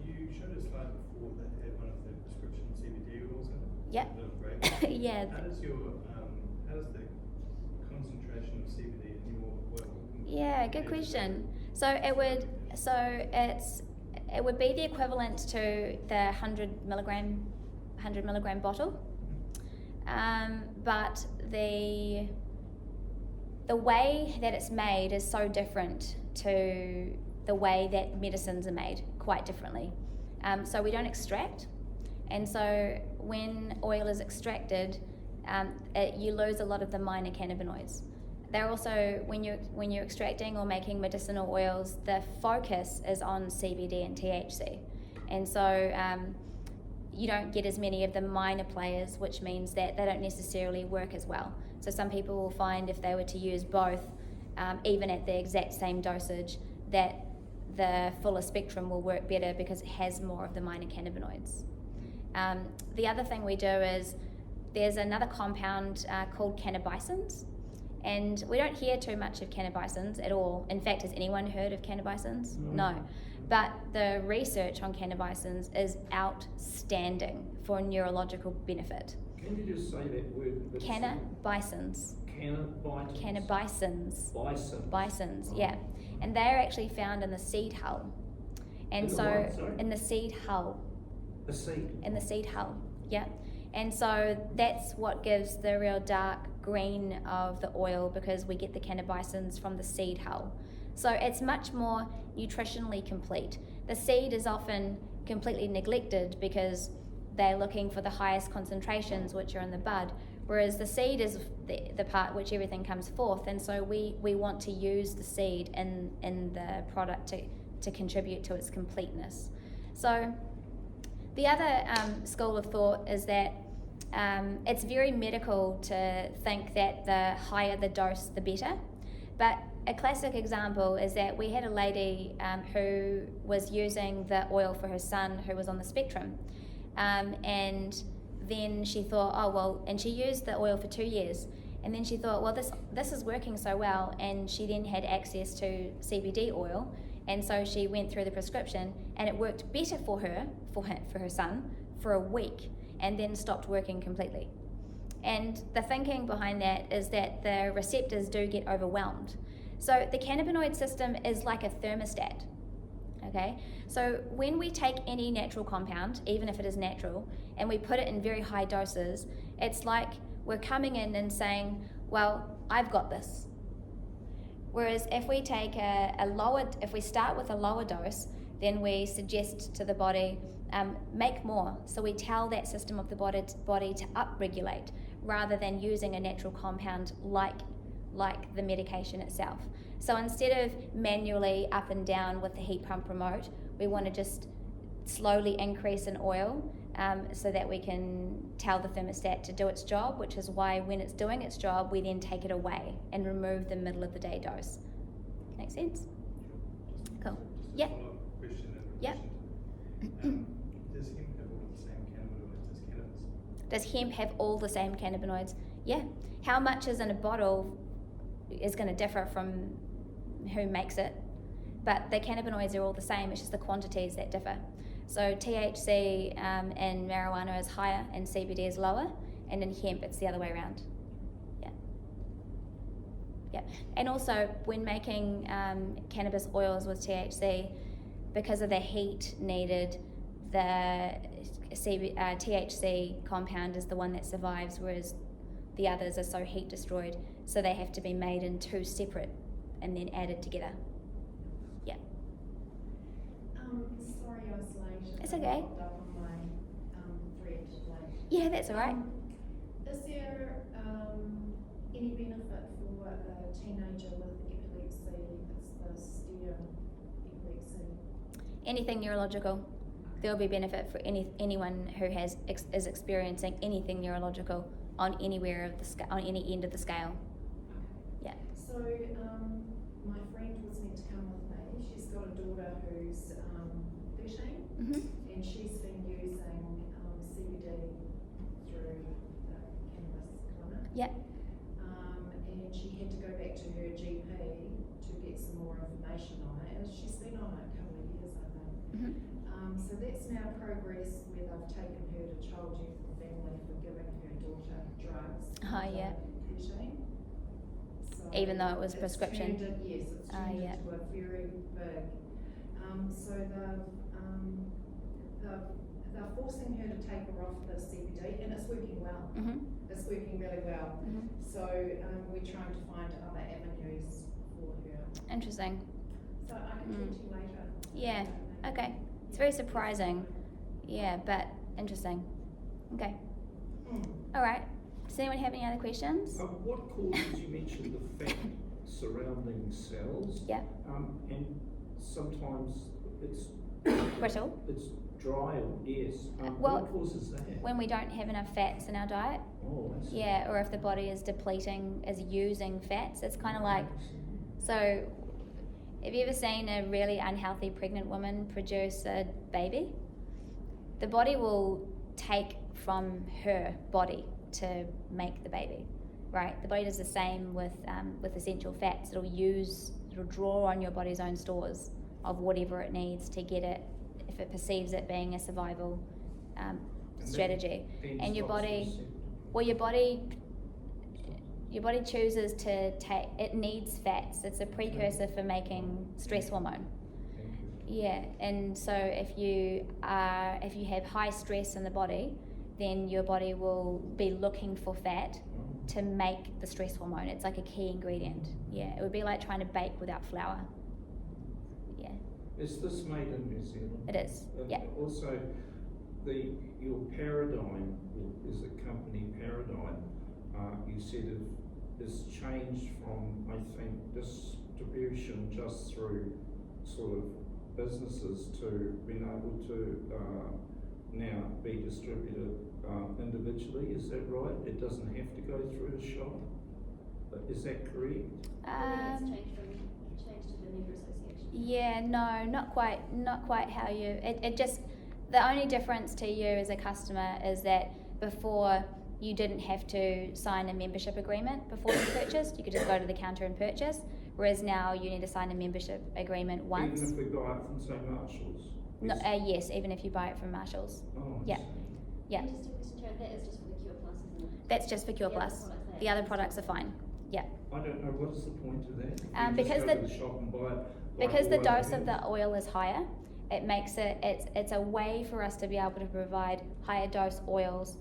You showed a slide before that had one of the prescription CBD oils in it. Yep. A little break. Yeah. How does the concentration of CBD in your oil? Yeah, good question. So it would be the equivalent to the 100 milligram bottle, but the way that it's made is so different to the way that medicines are made, quite differently. So we don't extract, and so when oil is extracted, you lose a lot of the minor cannabinoids. They're also, when you're extracting or making medicinal oils, the focus is on CBD and THC, and so you don't get as many of the minor players, which means that they don't necessarily work as well. So some people will find if they were to use both, even at the exact same dosage, that the fuller spectrum will work better because it has more of the minor cannabinoids. The other thing we do is there's another compound called cannabisins, and we don't hear too much of cannabisins at all. In fact, has anyone heard of cannabisins? No. But the research on cannabisins is outstanding for neurological benefit. Can you just say that word? Cannabisins. Cannabisins. Cannabisins. Bison. Bisons, yeah. And they're actually found in the seed hull. And In the so, what, sorry? in the seed hull. A seed. In the seed hull, yeah. And so that's what gives the real dark green of the oil, because we get the cannabisins from the seed hull. So it's much more nutritionally complete. The seed is often completely neglected because they're looking for the highest concentrations, which are in the bud, whereas the seed is the part which everything comes forth, and so we want to use the seed in the product to contribute to its completeness. So the other school of thought is that it's very medical to think that the higher the dose, the better. But a classic example is that we had a lady who was using the oil for her son who was on the spectrum. And then she thought, oh, well, and she used the oil for 2 years. And then she thought, well, this is working so well. And she then had access to CBD oil. And so she went through the prescription, and it worked better for her son, for a week, and then stopped working completely. And the thinking behind that is that the receptors do get overwhelmed. So the cannabinoid system is like a thermostat, okay? So when we take any natural compound, even if it is natural, and we put it in very high doses, it's like we're coming in and saying, well, I've got this. Whereas if we take if we start with a lower dose, then we suggest to the body, make more. So we tell that system of the body to upregulate rather than using a natural compound like the medication itself. So instead of manually up and down with the heat pump remote, we want to just slowly increase in oil so that we can tell the thermostat to do its job, which is why when it's doing its job, we then take it away and remove the middle of the day dose. Make sense? Cool. Yeah. Follow-up question in Yeah. relation to, does hemp have all the same cannabinoids as cannabis? Does hemp have all the same cannabinoids? Yeah. How much is in a bottle is going to differ from who makes it, but the cannabinoids are all the same. It's just the quantities that differ. So THC in marijuana is higher and CBD is lower, and in hemp it's the other way around. Yeah. Yeah. And also when making cannabis oils with THC, because of the heat needed, THC compound is the one that survives, whereas the others are so heat destroyed, so they have to be made in two separate and then added together. Yeah. Sorry I was late. It's okay. I popped up on my thread late. Yeah, that's all right. Is there any benefit for a teenager with epilepsy? It's the steer epilepsy. Anything neurological, there will be benefit for anyone who is experiencing anything neurological on anywhere of the on any end of the scale. Yeah. So my friend was meant to come with me. She's got a daughter who's 13, Mhm. and she's been using CBD through the cannabis clinic. Yeah. And she had to go back to her GP to get some more information on it. And she's been on it a couple of years, I think. Mhm. So that's now progress where they've taken her to Child Youth and Family for giving her daughter drugs. Oh, yeah. 13. So Even though it was it's prescription? turned it, yes, it's turned Yeah. into a very big. So they're forcing her to take her off the CBD, and it's working well. Mhm. It's working really well. Mhm. So we're trying to find other avenues for her. Interesting. So I can talk to you later. Yeah. Okay. It's very surprising. Yeah, but interesting. Okay. All right. Does anyone have any other questions? What causes, you mentioned the fat surrounding cells? Yeah. And sometimes it's Brittle. dry, or yes. Well, what causes that? When we don't have enough fats in our diet. Oh, I see. Yeah, or if the body is depleting, is using fats. It's kind of like, so have you ever seen a really unhealthy pregnant woman produce a baby? The body will take from her body to make the baby, right? The body does the same with essential fats. It'll draw on your body's own stores of whatever it needs to get it, if it perceives it being a survival strategy. And your body, well, your body chooses to take, it needs fats. It's a precursor for making stress hormone. Yeah, and so if you have high stress in the body, then your body will be looking for fat to make the stress hormone. It's like a key ingredient. Yeah, it would be like trying to bake without flour. Yeah. Is this made in New Zealand? It is. And Yeah. Also, your paradigm is a company paradigm. You said it is changed from, I think, distribution just through sort of businesses to being able to now be distributed individually. Is that right? It doesn't have to go through a shop. Is that correct? It's changed to the member association. Yeah, no, not quite how you, it just, the only difference to you as a customer is that before you didn't have to sign a membership agreement before you purchased. You could just go to the counter and purchase, whereas now you need to sign a membership agreement once. Even if we buy it from, say, Marshalls? No, yes, even if you buy it from Marshalls. Oh, I Yeah. see. Yeah, And just a question, Jared, that is just for the Cure Plus, isn't it? that's just for Cure The other Plus. products that- The other products are fine. Yeah. I don't know, what is the point of that? If you Because just go the- to the shop and buy it, Because the all dose over of the oil is higher, it makes it's a way for us to be able to provide higher dose oils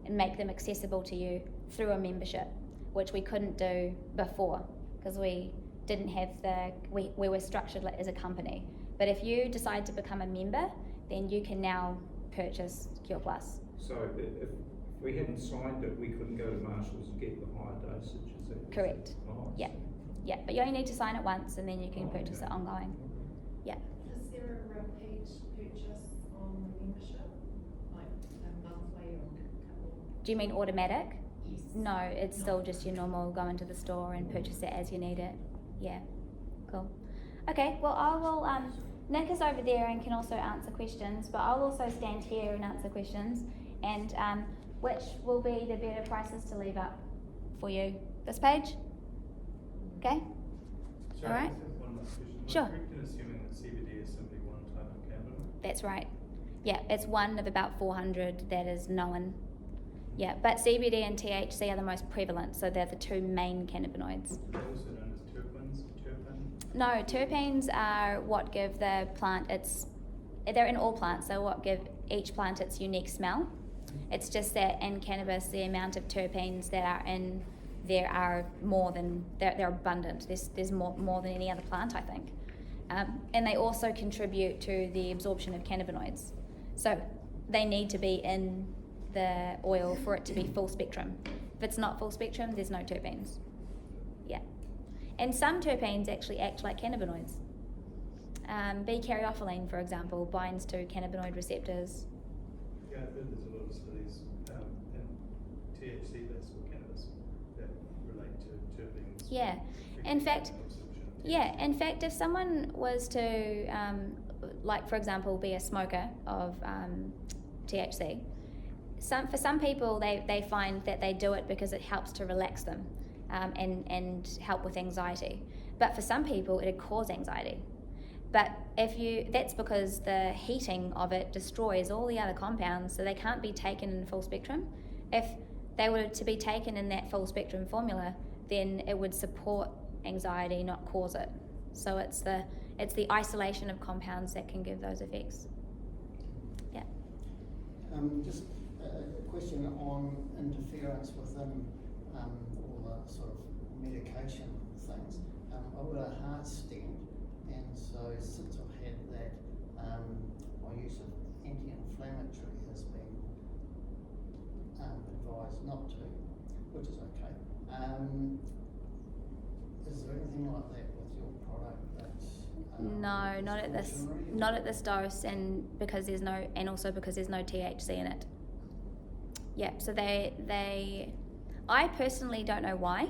and make them accessible to you through a membership, which we couldn't do before because we didn't have we were structured as a company. But if you decide to become a member, then you can now purchase Cure Plus. So if we hadn't signed it, we couldn't go to Marshalls and get the higher dosage, is that? Correct. Oh, I Yeah. see. Yeah, but you only need to sign it once and then you can Oh, purchase okay. it ongoing. Yeah. Is there a repeat purchase on the membership, like a monthly or a couple? Do you mean automatic? Yes. No, it's still just your normal go into the store and purchase it as you need it. Yeah, cool. Okay, well I will, Nick is over there and can also answer questions, but I'll also stand here and answer questions. And which will be the better prices to leave up for you? This page? Okay? Sorry, Alright. I just have one last question. Sure. Am I correct in assuming that CBD is simply one type of cannabinoid? That's right. Yeah, it's one of about 400 that is known. Yeah, but CBD and THC are the most prevalent, so they're the two main cannabinoids. Also known as terpenes, terpene? No, terpenes are what give the plant they're in all plants, so what give each plant its unique smell. It's just that in cannabis, the amount of terpenes that are in there are more than, they're abundant. There's more than any other plant, I think. And they also contribute to the absorption of cannabinoids. So they need to be in the oil for it to be full spectrum. If it's not full spectrum, there's no terpenes. Yeah. And some terpenes actually act like cannabinoids. B-caryophyllene, for example, binds to cannabinoid receptors. Yeah, I've heard there's a lot of studies, and THC less for cannabis that relate to terpenes. Yeah. In fact, if someone was to, like for example, be a smoker of THC, for some people they find that they do it because it helps to relax them and help with anxiety. But for some people, it'd cause anxiety. But that's because the heating of it destroys all the other compounds, so they can't be taken in full spectrum. If they were to be taken in that full spectrum formula, then it would support anxiety, not cause it. So it's the isolation of compounds that can give those effects. Yeah. Just a question on interference within all the sort of medication things. I've got a heart stent, and so since I've had that, my use of anti-inflammatory has been advised not to, which is okay. Is there anything like that with your product that's No, not at this dose, and also because there's no THC in it. Yeah, so I personally don't know why.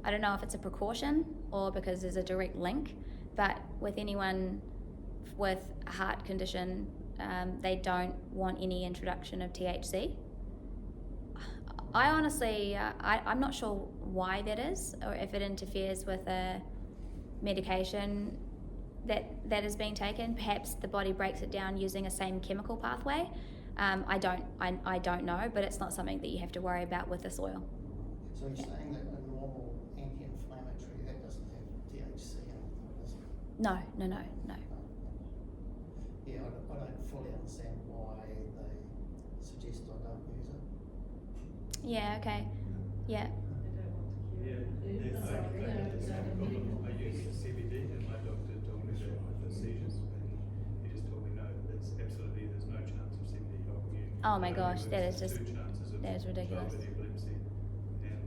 I don't know if it's a precaution or because there's a direct link, but with anyone with a heart condition, they don't want any introduction of THC. I honestly, I'm not sure why that is, or if it interferes with a medication that is being taken. Perhaps the body breaks it down using a same chemical pathway. I don't know, but it's not something that you have to worry about with this oil. So you're saying that a normal anti-inflammatory, that doesn't have THC in it, does it? No. Yeah, I don't fully understand why they suggest I don't use it. Yeah, okay. Yeah. I use CBD, and my doctor told me that for seizures, and he just told me no, there's no chance of CBD helping you. Oh my gosh, that is just, that is ridiculous. Epilepsy, and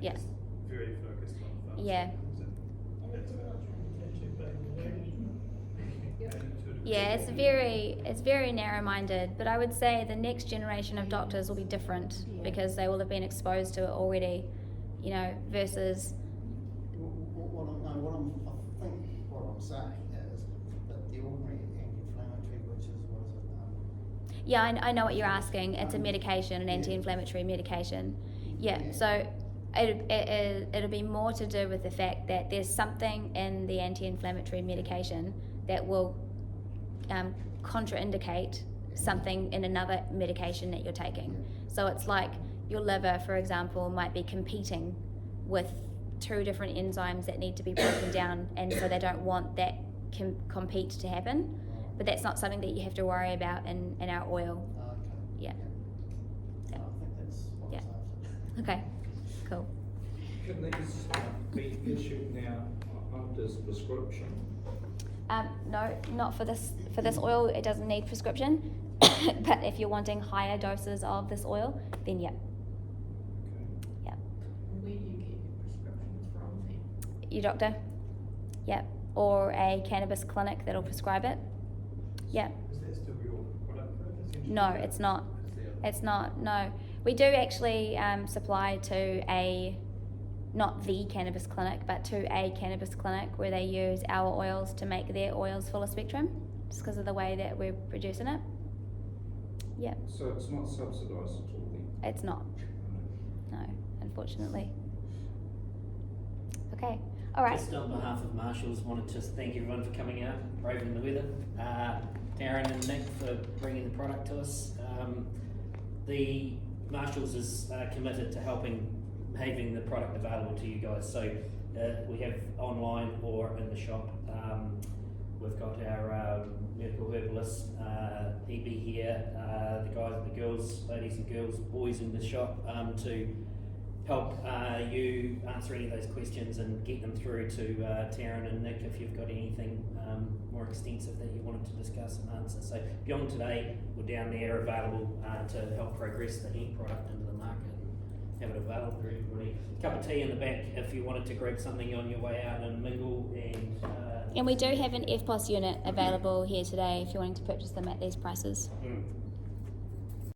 Yeah. it's very focused on Yeah. Yeah, it's very narrow-minded, but I would say the next generation of doctors will be different because they will have been exposed to it already, versus. What I'm saying is that the ordinary anti-inflammatory, which is, Yeah, I know what you're asking. It's a medication, an anti-inflammatory medication. Yeah, so it'll be more to do with the fact that there's something in the anti-inflammatory medication that will contraindicate something in another medication that you're taking. So it's like your liver, for example, might be competing with two different enzymes that need to be broken down, and so they don't want that compete to happen. But that's not something that you have to worry about in our oil. okay. Yeah. I think that's what Yeah. I was after. Okay, cool. Can these be issued now under prescription? No, not for this oil. It doesn't need prescription. But if you're wanting higher doses of this oil, then yeah. Yeah. Where do you get your prescriptions from then? Your doctor. Yeah. Or a cannabis clinic that'll prescribe it. Yeah. Is that still your product? No, it's not. It's not. No, we do actually supply to not the cannabis clinic, but to a cannabis clinic where they use our oils to make their oils fuller spectrum, just because of the way that we're producing it. Yeah. So it's not subsidised at all then? It's not. No, unfortunately. Okay. All right. Just on behalf of Marshalls, wanted to thank everyone for coming out, braving the weather. Darren and Nick for bringing the product to us. The Marshalls is committed to having the product available to you guys. So we have online or in the shop we've got our medical herbalist, EB here, the guys, the girls, ladies and girls, boys in the shop to help you answer any of those questions and get them through to Taryn and Nick if you've got anything more extensive that you wanted to discuss and answer. So beyond today, we're down there available to help progress the hemp product into the market and have it available for everybody. Cup of tea in the back if you wanted to grab something on your way out and mingle. And we do have an FPOS unit available here today if you're wanting to purchase them at these prices.